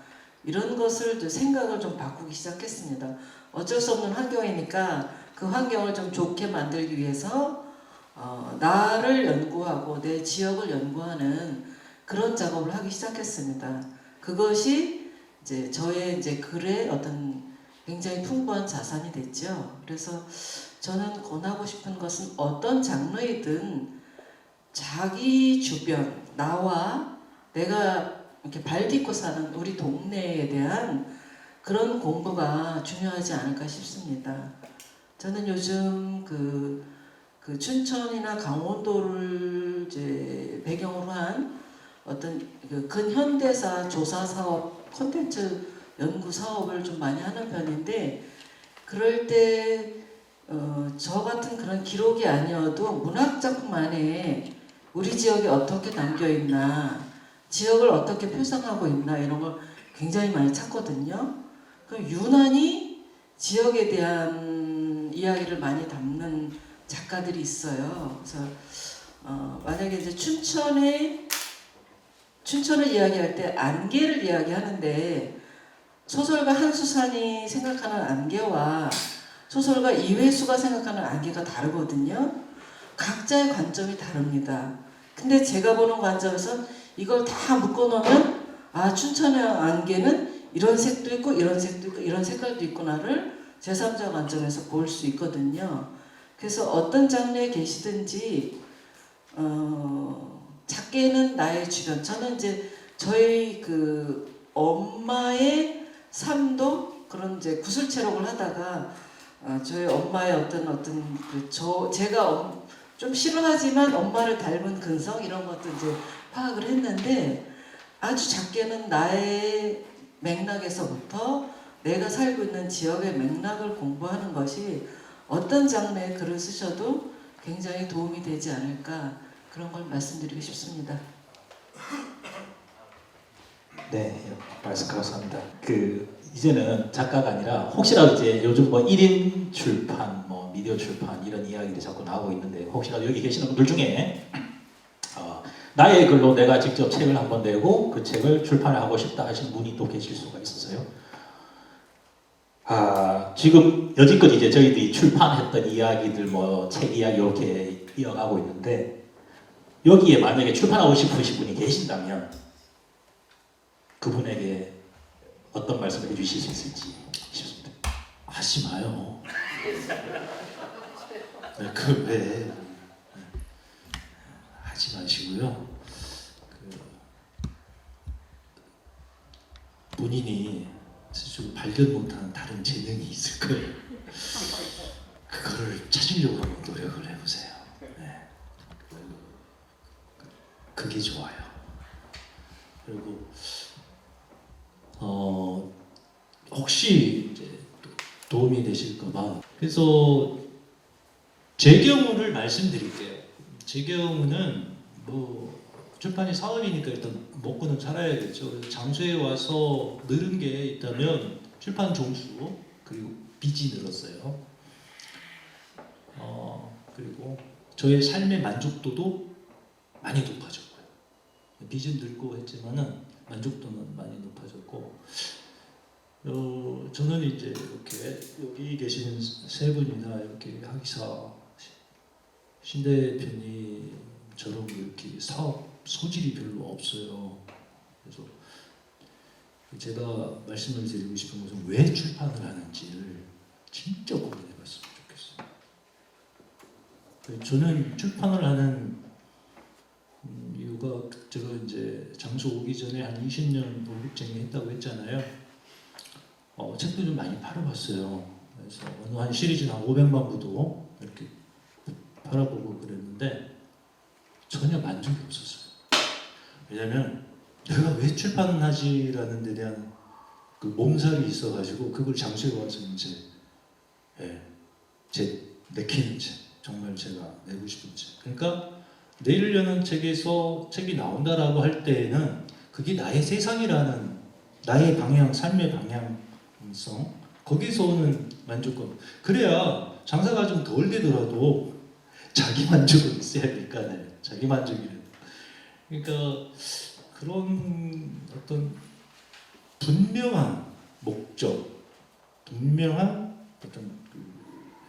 이런 것을 생각을 좀 바꾸기 시작했습니다. 어쩔 수 없는 환경이니까 그 환경을 좀 좋게 만들기 위해서 나를 연구하고 내 지역을 연구하는 그런 작업을 하기 시작했습니다. 그것이 이제 저의 이제 글의 어떤 굉장히 풍부한 자산이 됐죠. 그래서 저는 권하고 싶은 것은 어떤 장르이든 자기 주변, 나와 내가 이렇게 발 딛고 사는 우리 동네에 대한 그런 공부가 중요하지 않을까 싶습니다. 저는 요즘 그 춘천이나 강원도를 이제 배경으로 한 어떤 그 근현대사 조사 사업, 콘텐츠 연구 사업을 좀 많이 하는 편인데 그럴 때 저 같은 그런 기록이 아니어도 문학 작품 안에 우리 지역이 어떻게 담겨 있나, 지역을 어떻게 표상하고 있나 이런 걸 굉장히 많이 찾거든요. 그럼 유난히 지역에 대한 이야기를 많이 담는 작가들이 있어요. 그래서 만약에 이제 춘천에 춘천을 이야기할 때 안개를 이야기하는데 소설가 한수산이 생각하는 안개와 소설가 이회수가 생각하는 안개가 다르거든요. 각자의 관점이 다릅니다. 근데 제가 보는 관점에서 이걸 다 묶어놓으면 아, 춘천의 안개는 이런 색도 있고 이런 색도 있고 이런 색깔도 있구나를 제3자 관점에서 볼 수 있거든요. 그래서 어떤 장르에 계시든지 작게는 나의 주변. 저는 이제 저희 그 엄마의 삶도 그런 이제 구술체록을 하다가 저희 엄마의 어떤 제가 좀 싫어하지만 엄마를 닮은 근성 이런 것도 이제 파악을 했는데 아주 작게는 나의 맥락에서부터 내가 살고 있는 지역의 맥락을 공부하는 것이 어떤 장르의 글을 쓰셔도 굉장히 도움이 되지 않을까 그런 걸 말씀드리고 싶습니다. 네, 말씀 감사합니다. 이제는 작가가 아니라 혹시라도 이제 요즘 뭐 1인 출판, 뭐 미디어 출판 이런 이야기들이 자꾸 나오고 있는데 혹시라도 여기 계시는 분들 중에 나의 글로 내가 직접 책을 한번 내고 그 책을 출판을 하고 싶다 하시는 분이 또 계실 수가 있어서요. 지금 여지껏 이제 저희들이 출판했던 이야기들 뭐 책 이야기 이렇게 이어가고 있는데 여기에 만약에 출판하고 싶으신 분이 계신다면 그분에게 어떤 말씀을 해주실 수 있을지 싶습니다. 하지 마요. 왜 하지 마시고요. 본인이 스스로 발견 못하는 다른 재능이 있을 거예요. 그거를 찾으려고 한번 노력을 해보세요. 네. 그게 좋아요. 그리고 혹시 이제 도움이 되실까봐 그래서 제 경우를 말씀드릴게요. 제 경우는 뭐 출판이 사업이니까 일단 먹고는 살아야겠죠. 그래서 장소에 와서 늘은 게 있다면 출판 종수 그리고 빚이 늘었어요. 그리고 저의 삶의 만족도도 많이 높아졌고요. 빚은 늘고 했지만은 만족도는 많이 높아졌고 저는 이제 이렇게 여기 계시는 세 분이나 이렇게 하기사 신 대표님처럼 이렇게 사업 소질이 별로 없어요. 그래서 제가 말씀을 드리고 싶은 것은 왜 출판을 하는지를 진짜 고민해봤으면 좋겠어요. 저는 출판을 하는 이유가 제가 이제 장소 오기 전에 한 20년 보육쟁이 했다고 했잖아요. 책도 좀 많이 팔아봤어요. 그래서 어느 한 시리즈는 한 500만 부도 이렇게 팔아보고 그랬는데 전혀 만족이 없었어요. 왜냐면 내가 왜 출판을 하지라는 데 대한 그 몸살이 있어가지고 그걸 장소에 와서 이제 내키는 책, 정말 제가 내고 싶은 책. 그러니까 내일려는 책에서 책이 나온다라고 할 때에는 그게 나의 세상이라는 나의 방향, 삶의 방향성 거기서 오는 만족감. 그래야 장사가 좀 덜 되더라도 자기 만족은 있어야 되니까요. 자기 만족이라도. 그러니까 그런 어떤 분명한 목적, 분명한 어떤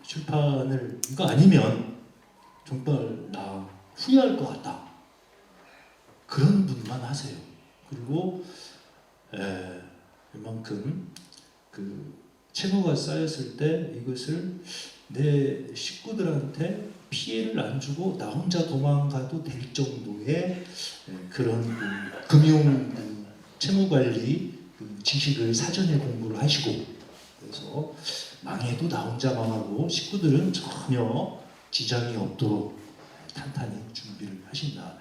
출판을 이거 아니면 정말 나 후회할 것 같다. 그런 분만 하세요. 그리고 이만큼 그 채무가 쌓였을 때 이것을 내 식구들한테 피해를 안 주고 나 혼자 도망가도 될 정도의 그런 금융 채무관리 지식을 사전에 공부를 하시고 그래서 망해도 나 혼자 망하고 식구들은 전혀 지장이 없도록 탄탄히 준비를 하신다.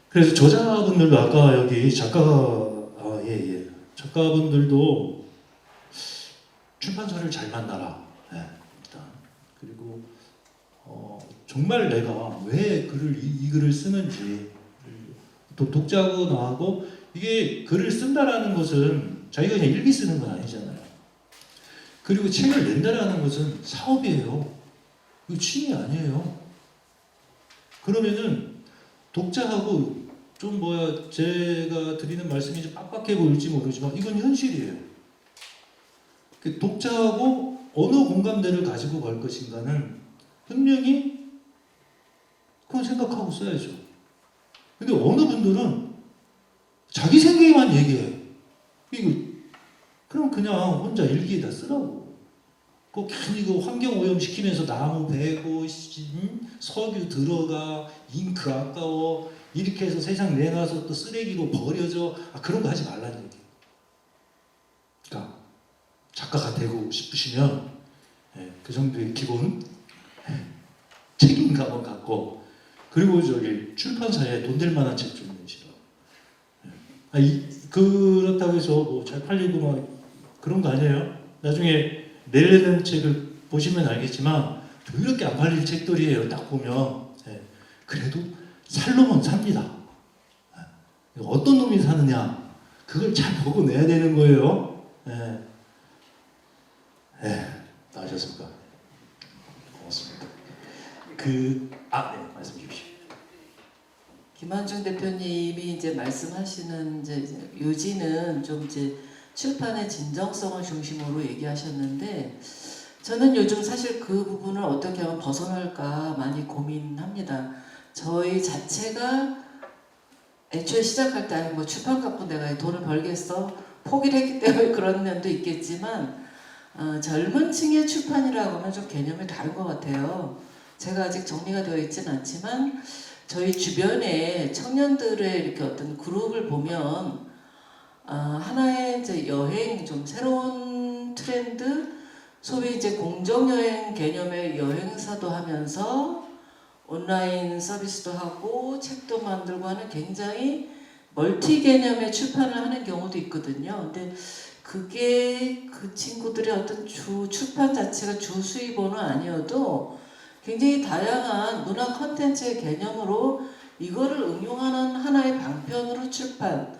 그래서 저자분들도 아까 여기 작가분들도 출판사를 잘 만나라. 일단 그리고 정말 내가 왜 이 글을 쓰는지 또 독자하고 나하고 이게 글을 쓴다라는 것은 자기가 그냥 일기 쓰는 건 아니잖아요. 그리고 책을 낸다라는 것은 사업이에요. 이거 취미 아니에요. 그러면은 독자하고 좀 제가 드리는 말씀이 좀 빡빡해 보일지 모르지만 이건 현실이에요. 그 독자하고 어느 공감대를 가지고 갈 것인가는 분명히 그건 생각하고 써야죠. 근데 어느 분들은 자기 생각만 얘기해요. 그럼 그냥 혼자 일기에다 쓰라고. 괜히 환경 오염 시키면서 나무 베고 석유 들어가 잉크 아까워 이렇게 해서 세상 내놔서 또 쓰레기로 버려져. 그런 거 하지 말라는 얘기예요. 그러니까 작가가 되고 싶으시면 그 정도의 기본 책임감을 갖고 그리고 출판사에 돈 될 만한 책 좀 내시라. 그렇다고 해서 잘 팔리고 막 그런 거 아니에요. 나중에 내려는 책을 보시면 알겠지만 더럽게 안 팔릴 책들이에요. 딱 보면. 그래도 살 놈은 삽니다. 어떤 놈이 사느냐 그걸 잘 보고 내야 되는 거예요. 나으셨습니까? 고맙습니다. 네, 말씀 주십시오. 김한중 대표님이 이제 말씀하시는 이제 요지는 좀 이제 출판의 진정성을 중심으로 얘기하셨는데 저는 요즘 사실 그 부분을 어떻게 하면 벗어날까 많이 고민합니다. 저희 자체가 애초에 시작할 때 뭐 출판 갖고 내가 돈을 벌겠어 포기를 했기 때문에 그런 면도 있겠지만 젊은 층의 출판이라고 하면 좀 개념이 다른 것 같아요. 제가 아직 정리가 되어 있지는 않지만 저희 주변에 청년들의 이렇게 어떤 그룹을 보면 하나의 이제 여행 좀 새로운 트렌드 소위 이제 공정여행 개념의 여행사도 하면서 온라인 서비스도 하고 책도 만들고 하는 굉장히 멀티 개념의 출판을 하는 경우도 있거든요. 근데 그게 그 친구들의 어떤 출판 자체가 주 수입원은 아니어도 굉장히 다양한 문화 콘텐츠의 개념으로 이거를 응용하는 하나의 방편으로 출판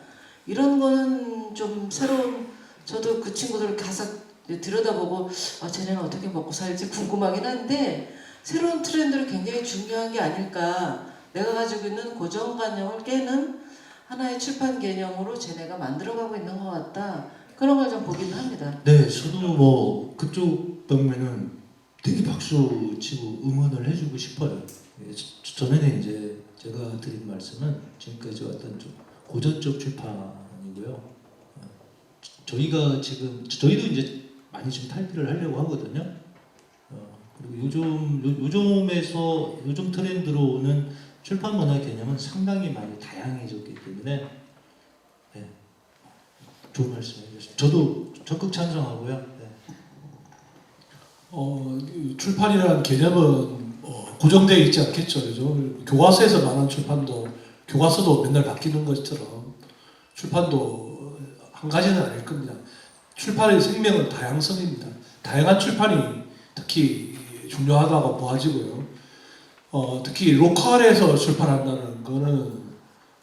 이런 거는 좀 새로운 저도 그 친구들을 가서 들여다보고 쟤네는 어떻게 먹고 살지 궁금하긴 한데 새로운 트렌드를 굉장히 중요한 게 아닐까 내가 가지고 있는 고정관념을 깨는 하나의 출판 개념으로 쟤네가 만들어가고 있는 것 같다 그런 걸 좀 보긴 합니다. 네, 저도 그쪽 방면은 되게 박수 치고 응원을 해주고 싶어요. 전에는 이제 제가 드린 말씀은 지금까지 왔던 좀 고전적 출판이고요. 저희도 이제 많이 좀 탈피를 하려고 하거든요. 그리고 요즘 트렌드로 오는 출판 문화 개념은 상당히 많이 다양해졌기 때문에 좋은 말씀 해주셨습니다. 저도 적극 찬성하고요. 출판이라는 개념은 고정되어 있지 않겠죠. 그죠? 교과서에서 말하는 출판도 교과서도 맨날 바뀌는 것처럼 출판도 한 가지는 아닐 겁니다. 출판의 생명은 다양성입니다. 다양한 출판이 특히 중요하다고 보아지고요. 특히 로컬에서 출판한다는 거는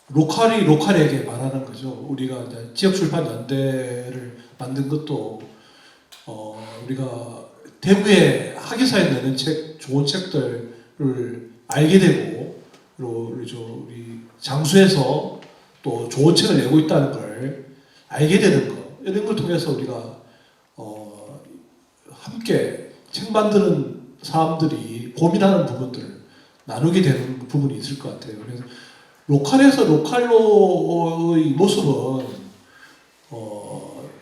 로컬이 로컬에게 말하는 거죠. 우리가 이제 지역 출판 연대를 만든 것도 우리가 대구에 학예사에 내는 책, 좋은 책들을 알게 되고, 그리고 우리 장수에서 또 좋은 책을 내고 있다는 걸 알게 되는 거, 이런 걸 통해서 우리가 함께 책 만드는 사람들이 고민하는 부분들을 나누게 되는 부분이 있을 것 같아요. 그래서 로컬에서 로컬로의 모습은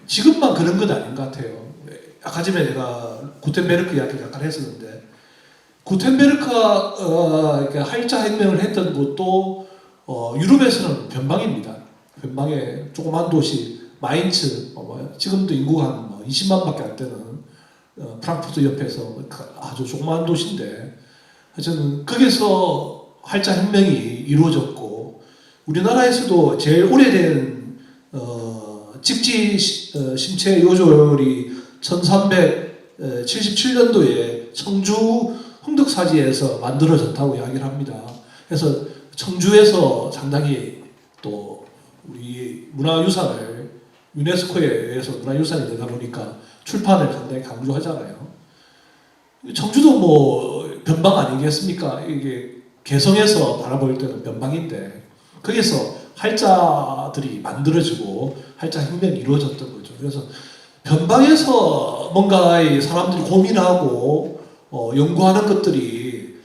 지금만 그런 건 아닌 것 같아요. 아까 전에 제가 구텐베르크 이야기를 잠깐 했었는데 구텐베르크가 활자 혁명을 했던 곳도 유럽에서는 변방입니다. 변방의 조그만 도시 마인츠, 지금도 인구가 한 20만밖에 안 되는 프랑크푸르트 옆에서 아주 조그만 도시인데 저는 거기서 활자 혁명이 이루어졌고 우리나라에서도 제일 오래된 직지 심체 요절이 1377년도에 청주 흥덕사지에서 만들어졌다고 이야기를 합니다. 그래서 청주에서 상당히 또 우리 문화유산을 유네스코에 의해서 문화유산이 되다 보니까 출판을 상당히 강조하잖아요. 청주도 뭐 변방 아니겠습니까? 이게 개성에서 바라볼 때는 변방인데 거기서 활자들이 만들어지고 활자 혁명이 이루어졌던 거죠. 그래서 변방에서 뭔가 사람들이 고민하고 연구하는 것들이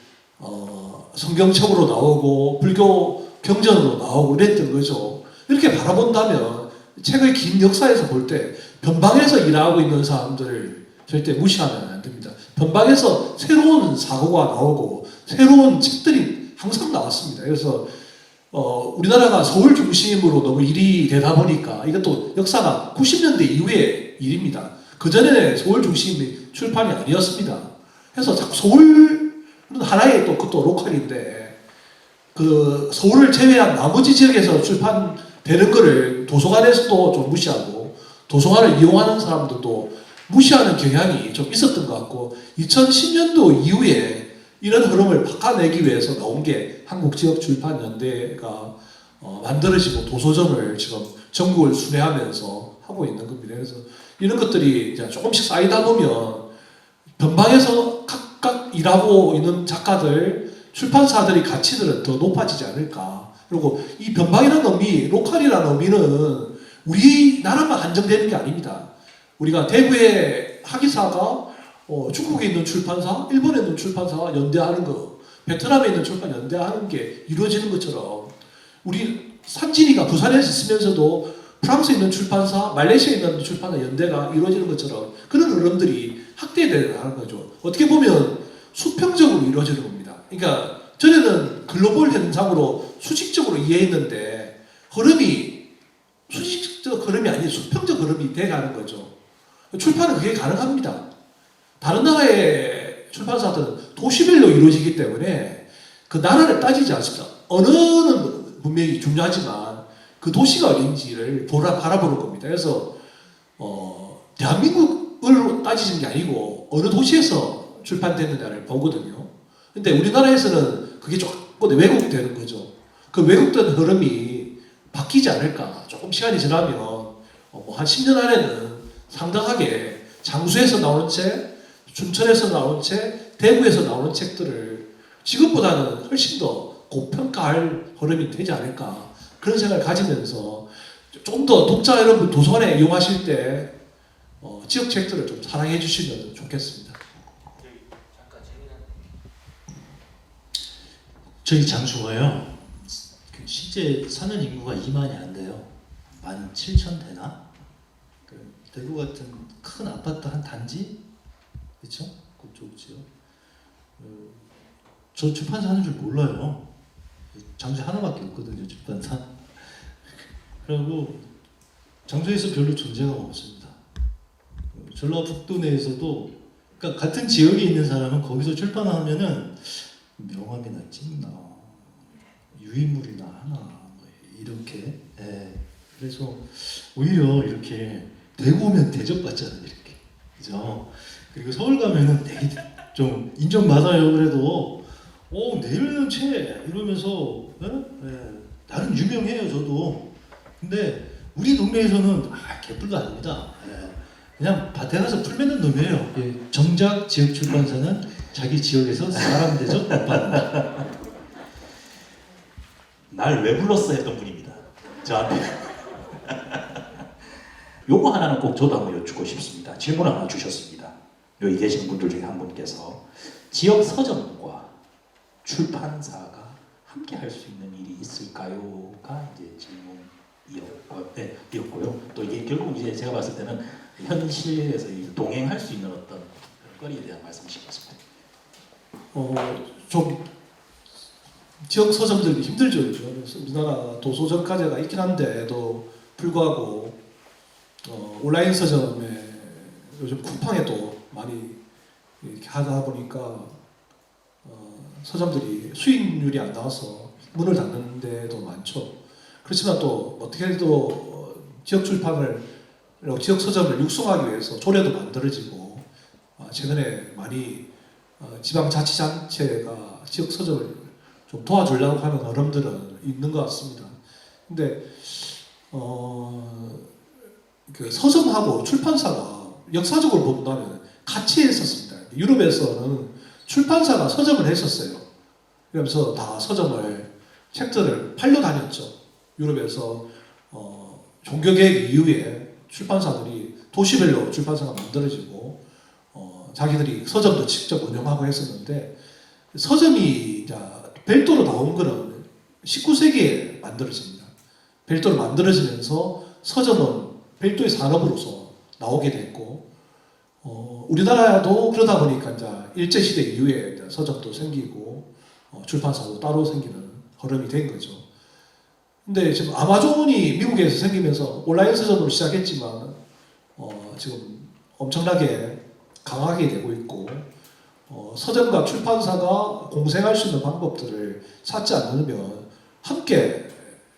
성경책으로 나오고 불교 경전으로 나오고 이랬던 거죠. 이렇게 바라본다면 책의 긴 역사에서 볼 때 변방에서 일하고 있는 사람들을 절대 무시하면 안 됩니다. 변방에서 새로운 사고가 나오고 새로운 책들이 항상 나왔습니다. 그래서 우리나라가 서울 중심으로 너무 일이 되다 보니까 이것도 역사가 90년대 이후의 일입니다. 그 전에 서울 중심이 출판이 아니었습니다. 그래서 자꾸 서울은 하나의 또 그것도 로컬인데 그 서울을 제외한 나머지 지역에서 출판되는 거를 도서관에서도 좀 무시하고 도서관을 이용하는 사람들도 무시하는 경향이 좀 있었던 것 같고 2010년도 이후에 이런 흐름을 바꿔내기 위해서 나온 게 한국지역출판연대가 만들어지고 도서전을 지금 전국을 순회하면서 하고 있는 겁니다. 그래서 이런 것들이 이제 조금씩 쌓이다 보면 변방에서 각각 일하고 있는 작가들, 출판사들이 가치들은 더 높아지지 않을까. 그리고 이 변방이라는 의미, 로컬이라는 의미는 우리나라만 한정되는 게 아닙니다. 우리가 대구의 학위사가 중국에 있는 출판사, 일본에 있는 출판사와 연대하는 거, 베트남에 있는 출판 연대하는 게 이루어지는 것처럼 우리 산진이가 부산에 있으면서도 프랑스에 있는 출판사, 말레이시아에 있는 출판사 연대가 이루어지는 것처럼 그런 흐름들이 확대되는 거죠. 어떻게 보면 수평적으로 이루어지는 겁니다. 그러니까 전에는 글로벌 현상으로 수직적으로 이해했는데 흐름이 수직적 흐름이 아닌 수평적 흐름이 돼가는 거죠. 출판은 그게 가능합니다. 다른 나라의 출판사들은 도시별로 이루어지기 때문에 그 나라를 따지지 않습니다. 언어는 분명히 중요하지만 그 도시가 어딘지를 바라보는 겁니다. 그래서 대한민국을 따지는 게 아니고 어느 도시에서 출판됐느냐를 보거든요. 근데 우리나라에서는 그게 조금 왜곡되는 거죠. 그 왜곡된 흐름이 바뀌지 않을까. 조금 시간이 지나면 한 10년 안에는 상당하게 장수에서 나오는 책, 춘천에서 나오는 책, 대구에서 나오는 책들을 지금보다는 훨씬 더 고평가할 흐름이 되지 않을까. 그런 생각을 가지면서 좀 더 독자 여러분 도서관에 이용하실 때 지역 책들을 좀 사랑해 주시면 좋겠습니다. 저희 장수가요. 실제 사는 인구가 2만이 안 돼요. 17,000 되나? 대구 같은 큰 아파트 한 단지, 그렇죠? 그쪽 지역. 저 출판사 하는 줄 몰라요. 장수 하나밖에 없거든요, 출판사. 그리고 장수에서 별로 존재가 없습니다. 전라북도 내에서도 그러니까 같은 지역에 있는 사람은 거기서 출판하면은 명함이나 찍나 유인물이나 하나 뭐 이렇게. 그래서 오히려 이렇게 대구 오면 대접받잖아요, 이렇게. 그죠? 그리고 서울 가면은 되게 좀 인정받아요. 그래도 내일은 채 이러면서 나름 유명해요, 저도. 근데 우리 동네에서는 개뿔도 아닙니다. 그냥 밭에 가서 풀 맺는 놈이에요. 정작 지역 출판사는 자기 지역에서 사람 대접 못 받는다. 날 왜 불렀어 했던 분입니다. 저한테. 요거 하나는 꼭 저도 한번 여쭙고 싶습니다. 질문 하나 주셨습니다. 여기 계신 분들 중에 한 분께서 지역 서점과 출판사가 함께 할 수 있는 일이 있을까요?가 이제 질문이었고요. 또 이게 결국 이제 제가 봤을 때는 현실에서 동행할 수 있는 어떤 거리에 대한 말씀이신 것 같습니다. 좀 지역 서점들이 힘들죠, 요즘. 우리나라 도서점 과제가 있긴 한데도 불구하고 온라인 서점에 요즘 쿠팡에도 많이 이렇게 하다 보니까 서점들이 수익률이 안 나와서 문을 닫는 데도 많죠. 그렇지만 또 어떻게 해도 지역 출판을 지역 서점을 육성하기 위해서 조례도 만들어지고 최근에 많이 지방자치단체가 지역 서점을 좀 도와주려고 하는 흐름들은 있는 것 같습니다. 근데 그 서점하고 출판사가 역사적으로 본다면 같이 했었습니다. 유럽에서는 출판사가 서점을 했었어요. 그러면서 다 서점을 책들을 팔러 다녔죠. 유럽에서 종교개혁 이후에 출판사들이 도시별로 출판사가 만들어지고 자기들이 서점도 직접 운영하고 했었는데 서점이 이제 별도로 나온 거는 19세기에 만들어집니다. 별도로 만들어지면서 서점은 별도의 산업으로서 나오게 됐고 우리나라도 그러다 보니까 이제 일제시대 이후에 이제 서점도 생기고 출판사도 따로 생기는 흐름이 된 거죠. 근데 지금 아마존이 미국에서 생기면서 온라인 서점으로 시작했지만 지금 엄청나게 강하게 되고 있고 서점과 출판사가 공생할 수 있는 방법들을 찾지 않으면 함께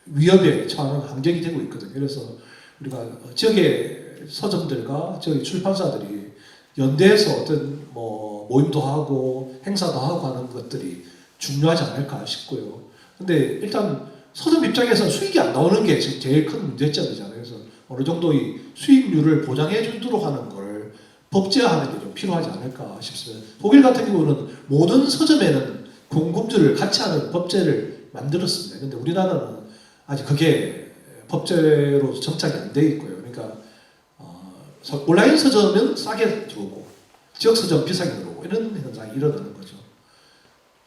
위협에 처하는 환경이 되고 있거든요. 그래서 우리가 지역의 서점들과 지역의 출판사들이 연대해서 어떤 모임도 하고 행사도 하고 하는 것들이 중요하지 않을까 싶고요. 근데 일단 서점 입장에서 수익이 안 나오는 게 지금 제일 큰 문제점이잖아요. 그래서 어느 정도의 수익률을 보장해 주도록 하는 걸 법제화하는 게 좀 필요하지 않을까 싶습니다. 독일 같은 경우는 모든 서점에는 공금주를 같이 하는 법제를 만들었습니다. 근데 우리나라는 아직 그게 법제로 정착이 안 돼 있고요. 그러니까 온라인 서점은 싸게 들어오고 지역 서점 비싸게 들어오고 이런 현상이 일어나는 거죠.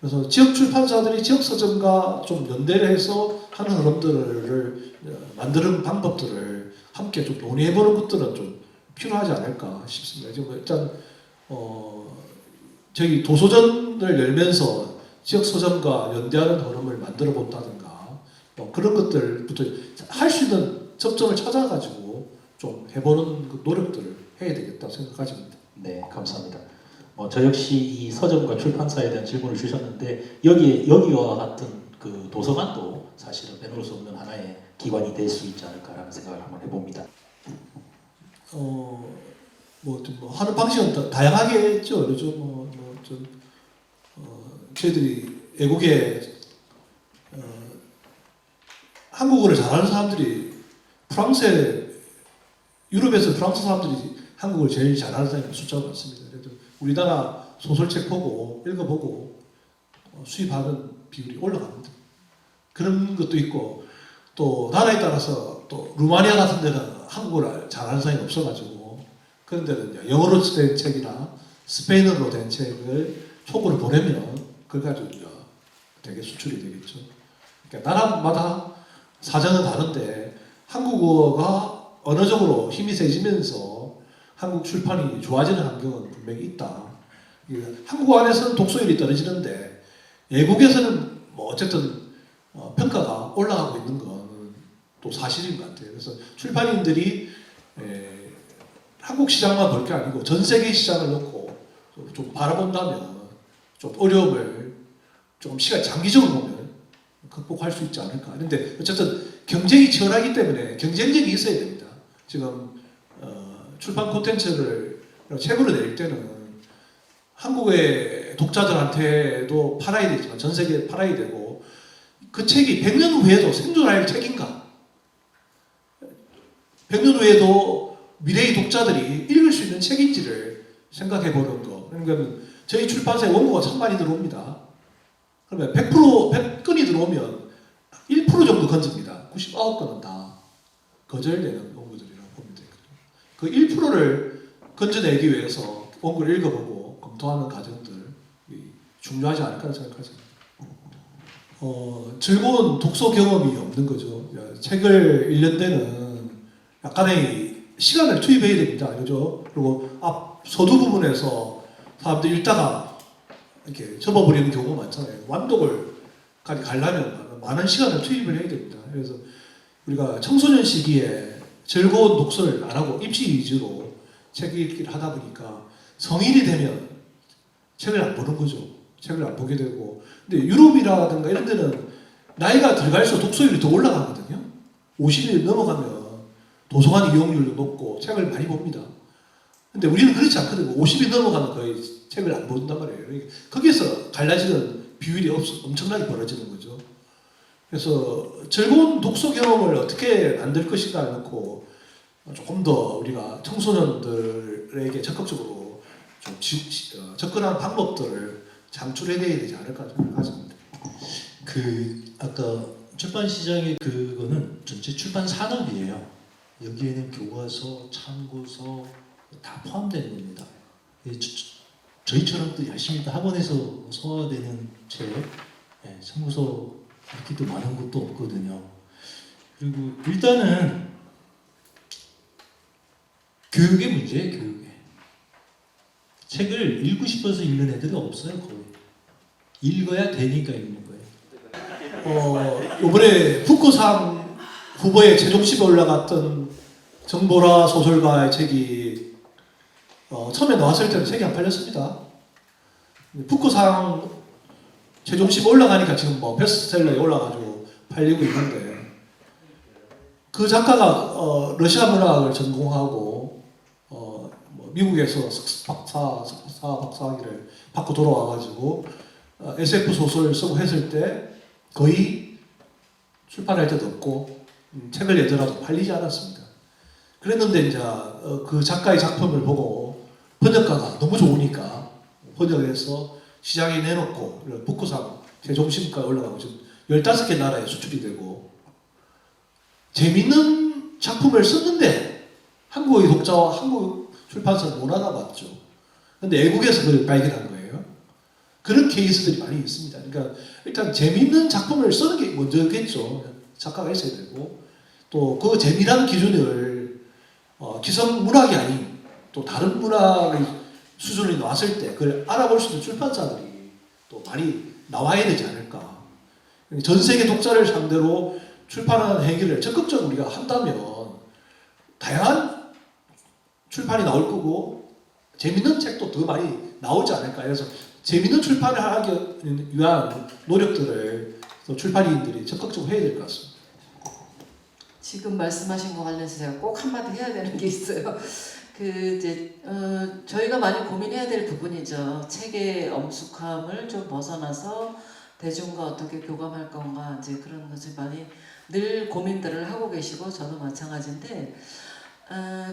그래서 지역 출판사들이 지역 서점과 좀 연대를 해서 하는 흐름들을 만드는 방법들을 함께 좀 논의해보는 것들은 좀 필요하지 않을까 싶습니다. 지금 일단 저희 도서전을 열면서 지역 서점과 연대하는 흐름을 만들어 본다든가 그런 것들부터 할 수 있는 접점을 찾아가지고 좀 해보는 그 노력들을 해야 되겠다 생각하십니다. 네, 감사합니다. 저 역시 이 서점과 출판사에 대한 질문을 주셨는데 여기와 같은 그 도서관도 사실은 빼놓을 수 없는 하나의 기관이 될 수 있지 않을까라는 생각을 한번 해봅니다. 하는 방식은 다양하게 있죠. 그렇죠. 저희들이 애국에 한국어를 잘하는 사람들이 유럽에서 프랑스 사람들이 한국어를 제일 잘하는 사람이 숫자가 많습니다. 그래도 우리나라 소설책 보고 읽어보고 수입하는 비율이 올라갑니다. 그런 것도 있고 또 나라에 따라서 또 루마니아 같은 데는 한국어를 잘하는 사람이 없어가지고 그런 데는 영어로 된 책이나 스페인어로 된 책을 초고를 보내면 그걸 가지고 되게 수출이 되겠죠. 그러니까 나라마다 사정은 다른데 한국어가 어느 정도 힘이 세지면서 한국 출판이 좋아지는 환경은 분명히 있다. 한국 안에서는 독서율이 떨어지는데 외국에서는 어쨌든 평가가 올라가고 있는 건 또 사실인 것 같아요. 그래서 출판인들이 한국 시장만 볼 게 아니고 전 세계 시장을 놓고 좀 바라본다면 좀 어려움을 조금 시간 장기적으로 보면 극복할 수 있지 않을까. 그런데 어쨌든 경쟁이 치열하기 때문에 경쟁력이 있어야 됩니다. 지금 출판 콘텐츠를 책으로 낼 때는 한국의 독자들한테도 팔아야 되지만 전 세계에 팔아야 되고 그 책이 100년 후에도 생존할 책인가? 100년 후에도 미래의 독자들이 읽을 수 있는 책인지를 생각해 보는 거. 그러니까 저희 출판사에 원고가 1000만이 들어옵니다. 그러면 100건이 들어오면 1% 정도 건집니다. 99건은 다 거절되는 원고들이라고 보면 되거든요. 그 1%를 건져내기 위해서 원고를 읽어보고 검토하는 과정들이 중요하지 않을까 생각하죠. 즐거운 독서 경험이 없는 거죠. 책을 읽는 데는 약간의 시간을 투입해야 됩니다. 그죠? 그리고 앞 서두 부분에서 사람들이 읽다가 이렇게 접어버리는 경우가 많잖아요. 완독을까지 가려면 많은 시간을 투입을 해야 됩니다. 그래서 우리가 청소년 시기에 즐거운 독서를 안 하고 입시 위주로 책 읽기를 하다 보니까 성인이 되면 책을 안 보는 거죠. 책을 안 보게 되고. 근데 유럽이라든가 이런 데는 나이가 들어갈수록 독서율이 더 올라가거든요. 50이 넘어가면 도서관 이용률도 높고 책을 많이 봅니다. 근데 우리는 그렇지 않거든요. 50이 넘어가면 거의 책을 안 본단 말이에요. 거기에서 갈라지는 비율이 엄청나게 벌어지는 거죠. 그래서 즐거운 독서 경험을 어떻게 만들 것인가 놓고 조금 더 우리가 청소년들에게 적극적으로 좀 접근하는 방법들을 창출해내야 되지 않을까 생각합니다. 아까 출판 시장의 그거는 전체 출판 산업이에요. 여기에는 교과서, 참고서 다 포함된 겁니다. 저희처럼 또 열심히 또 학원에서 소화되는 책, 참고서 이렇게도 많은 것도 없거든요. 그리고 일단은 교육의 문제예요. 교육에 책을 읽고 싶어서 읽는 애들이 없어요. 거의 읽어야 되니까 읽는 거예요. 이번에 북구상 후보에 최종심에 올라갔던 정보라 소설가의 책이 처음에 나왔을 때는 책이 안 팔렸습니다. 북구상 최종심 올라가니까 지금 뭐 베스트셀러에 올라가지고 팔리고 있는데, 그 작가가 러시아 문학을 전공하고 뭐 미국에서 박사학위를 받고 돌아와가지고 SF 소설 쓰고 했을 때 거의 출판할 때도 없고 책을 내더라도 팔리지 않았습니다. 그랬는데 이제 그 작가의 작품을 보고 번역가가 너무 좋으니까 번역해서 시장에 내놓고 북구상 최종심까지 올라가고 지금 15개 나라에 수출이 되고, 재밌는 작품을 썼는데 한국의 독자와 한국 출판사는 못 알아봤죠. 근데 외국에서 그걸 발견한 거예요. 그런 케이스들이 많이 있습니다. 그러니까 일단 재밌는 작품을 쓰는 게 먼저겠죠. 작가가 있어야 되고, 또 그 재미라는 기준을 기성 문학이 아닌 또 다른 문학의 수준이 나왔을 때 그걸 알아볼 수 있는 출판사들이 또 많이 나와야 되지 않을까. 전 세계 독자를 상대로 출판하는 행위를 적극적으로 우리가 한다면 다양한 출판이 나올 거고 재밌는 책도 더 많이 나오지 않을까. 그래서 재밌는 출판을 하기 위한 노력들을 또 출판인들이 적극적으로 해야 될 것 같습니다. 지금 말씀하신 거 관련해서 제가 꼭 한마디 해야 되는 게 있어요. 저희가 많이 고민해야 될 부분이죠. 책의 엄숙함을 좀 벗어나서 대중과 어떻게 교감할 건가, 이제 그런 것을 많이 늘 고민들을 하고 계시고 저도 마찬가지인데,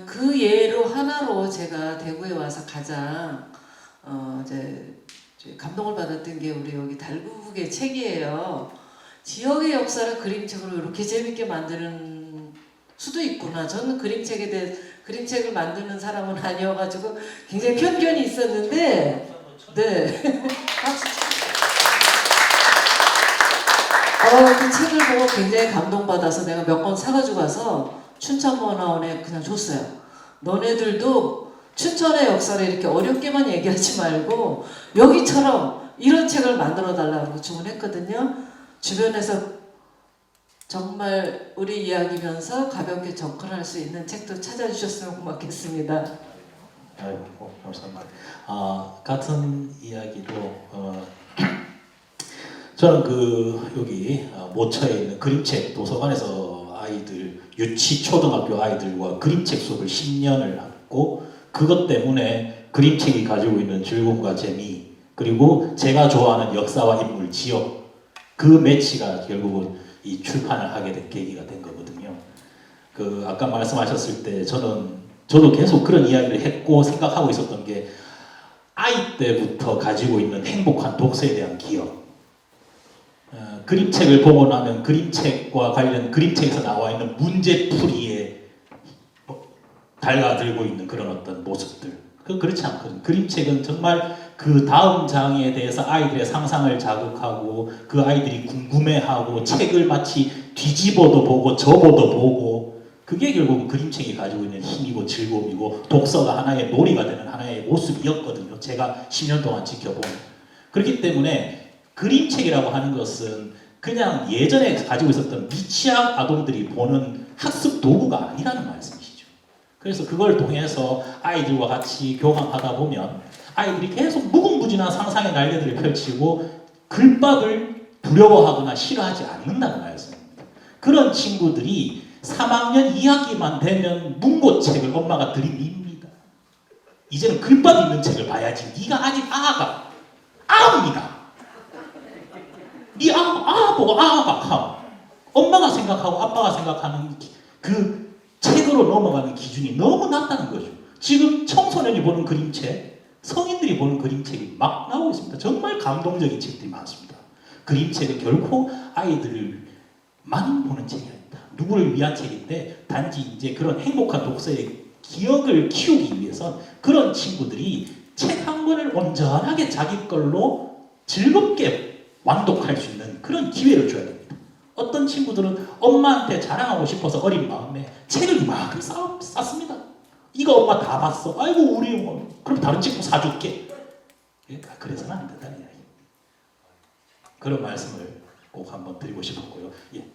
그 예로 하나로 제가 대구에 와서 가장 이제 감동을 받았던 게 우리 여기 달구국의 책이에요. 지역의 역사를 그림책으로 이렇게 재밌게 만드는 수도 있구나. 저는 그림책을 만드는 사람은 아니어가지고 굉장히 편견이 있었는데, 네. 그 책을 보고 굉장히 감동받아서 내가 몇 권 사가지고 가서 춘천문화원에 그냥 줬어요. 너네들도 춘천의 역사를 이렇게 어렵게만 얘기하지 말고 여기처럼 이런 책을 만들어 달라고 주문했거든요. 주변에서 정말 우리 이야기면서 가볍게 접근할 수 있는 책도 찾아주셨으면 고맙겠습니다. 아이고, 감사합니다. 같은 이야기로 저는 여기 모처에 있는 그림책 도서관에서 아이들, 유치 초등학교 아이들과 그림책 수업을 10년을 했고, 그것 때문에 그림책이 가지고 있는 즐거움과 재미, 그리고 제가 좋아하는 역사와 인물, 지역, 그 매치가 결국은 이 출판을 하게 된 계기가 된 거거든요. 아까 말씀하셨을 때 저도 계속 그런 이야기를 했고 생각하고 있었던 게, 아이 때부터 가지고 있는 행복한 독서에 대한 기억. 그림책을 보고 나면 그림책과 관련 그림책에서 나와 있는 문제풀이에 달가들고 있는 그런 어떤 모습들. 그렇지 않거든요. 그림책은 정말 그 다음 장에 대해서 아이들의 상상을 자극하고 그 아이들이 궁금해하고 책을 마치 뒤집어도 보고 접어도 보고, 그게 결국은 그림책이 가지고 있는 힘이고 즐거움이고 독서가 하나의 놀이가 되는 하나의 모습이었거든요. 제가 10년 동안 지켜본. 그렇기 때문에 그림책이라고 하는 것은 그냥 예전에 가지고 있었던 미취학 아동들이 보는 학습 도구가 아니라는 말씀이시죠. 그래서 그걸 통해서 아이들과 같이 교감하다 보면 아이들이 계속 무궁무진한 상상의 날개들을 펼치고 글밥을 두려워하거나 싫어하지 않는다는 말씀입니다. 그런 친구들이 3학년 2학기만 되면 문고책을 엄마가 들이밉니다. 이제는 글밥 있는 책을 봐야지. 네가 아직 아입니다. 네 보고 아가 엄마가 생각하고 아빠가 생각하는 그 책으로 넘어가는 기준이 너무 낮다는 거죠. 지금 청소년이 보는 그림책, 성인들이 보는 그림책이 막 나오고 있습니다. 정말 감동적인 책들이 많습니다. 그림책은 결코 아이들을 보는 책이 아니다. 누구를 위한 책인데 단지 이제 그런 행복한 독서의 기억을 키우기 위해선 그런 친구들이 책 한 권을 온전하게 자기 걸로 즐겁게 완독할 수 있는 그런 기회를 줘야 됩니다. 어떤 친구들은 엄마한테 자랑하고 싶어서 어린 마음에 책을 이만큼 쌌습니다. 이거 엄마 다 봤어. 아이고 우리 그럼 다른 책도 사줄게. 그래서는 안 된다는 이야기. 그런 말씀을 꼭 한번 드리고 싶었고요. 예.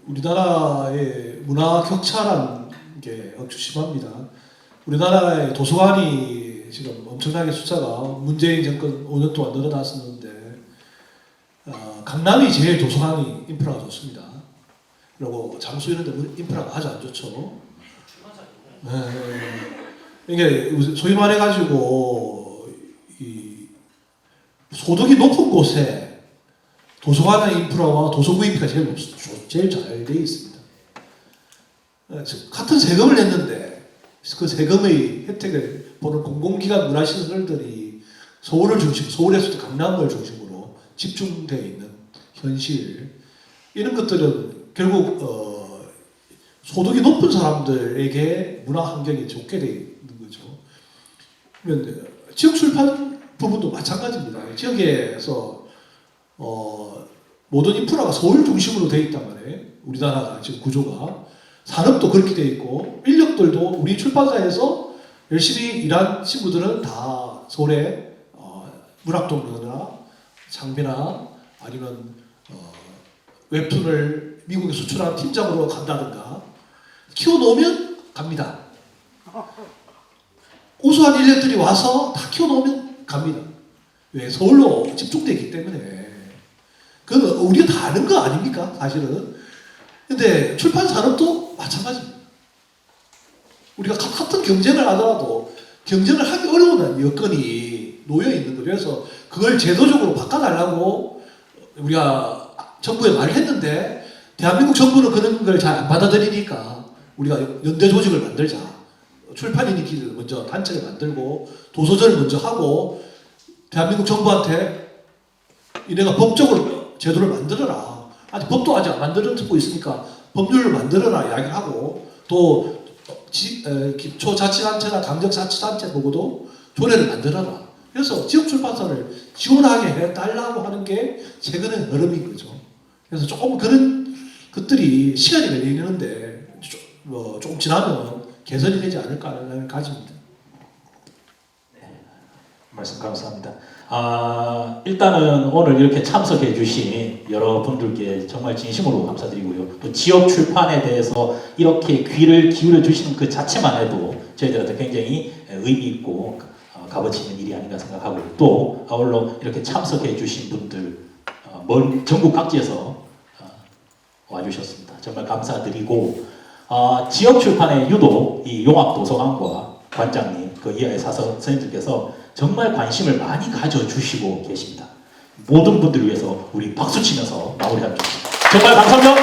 우리나라의 문화 격차라는 게 아주 심합니다. 우리나라의 도서관이 지금 엄청나게 숫자가 문재인 정권 5년 동안 늘어났었는데 강남이 제일 도서관이 인프라가 좋습니다. 그리고 장수 이런 데 인프라가 아주 안 좋죠. 네. 이게 소위 말해가지고 이 소득이 높은 곳에 도서관의 인프라와 도서구 인프라가 제일 잘 되어 있습니다. 같은 세금을 냈는데 그 세금의 혜택을 보는 공공기관 문화시설들이 서울을 중심, 서울에서도 강남을 중심으로 집중되어 있는 현실, 이런 것들은 결국 소득이 높은 사람들에게 문화 환경이 좋게 되어 있는 거죠. 그러면 지역 출판 부분도 마찬가지입니다. 지역에서 모든 인프라가 서울 중심으로 되어 있단 말이에요. 우리나라가 지금 구조가. 산업도 그렇게 되어 있고 인력들도 우리 출판사에서 열심히 일한 친구들은 다 서울에 문학동료나 장비나 아니면 웹툰을 미국에 수출한 팀장으로 간다든가 키워놓으면 갑니다. 우수한 인력들이 와서 다 키워놓으면 갑니다. 왜? 서울로 집중되기 때문에. 그건 우리가 다 아는 거 아닙니까? 사실은. 근데 출판 산업도 마찬가지입니다. 우리가 같은 경쟁을 하더라도 경쟁을 하기 어려운 여건이 놓여 있는 거예요. 그래서 그걸 제도적으로 바꿔달라고 우리가 정부에 말을 했는데 대한민국 정부는 그런 걸 잘 안 받아들이니까 우리가 연대 조직을 만들자. 출판인끼리 먼저 단체를 만들고 도서전을 먼저 하고 대한민국 정부한테 이네가 법적으로 제도를 만들어라. 아직 법도 아직 안 만들어지고 있으니까 법률을 만들어라 이야기를 하고 또 기초자치단체나 강력자치단체 보고도 조례를 만들어라. 그래서 지역출판사를 지원하게 해달라고 하는 게 최근의 흐름인 거죠. 그래서 조금 그런 것들이 시간이 걸리는데 조금 지나면 개선이 되지 않을까 하는 생각을 가집니다. 말씀 감사합니다. 일단은 오늘 이렇게 참석해 주신 여러분들께 정말 진심으로 감사드리고요. 또 지역 출판에 대해서 이렇게 귀를 기울여 주시는 그 자체만 해도 저희들한테 굉장히 의미 있고 값어치 있는 일이 아닌가 생각하고, 또 아울러 이렇게 참석해 주신 분들 전국 각지에서 와주셨습니다. 정말 감사드리고, 지역 출판에 유독 이 용합도서관과 관장님, 그 이하의 사서 선생님들께서 정말 관심을 많이 가져주시고 계십니다. 모든 분들을 위해서 우리 박수 치면서 마무리하겠습니다. 정말 감사합니다.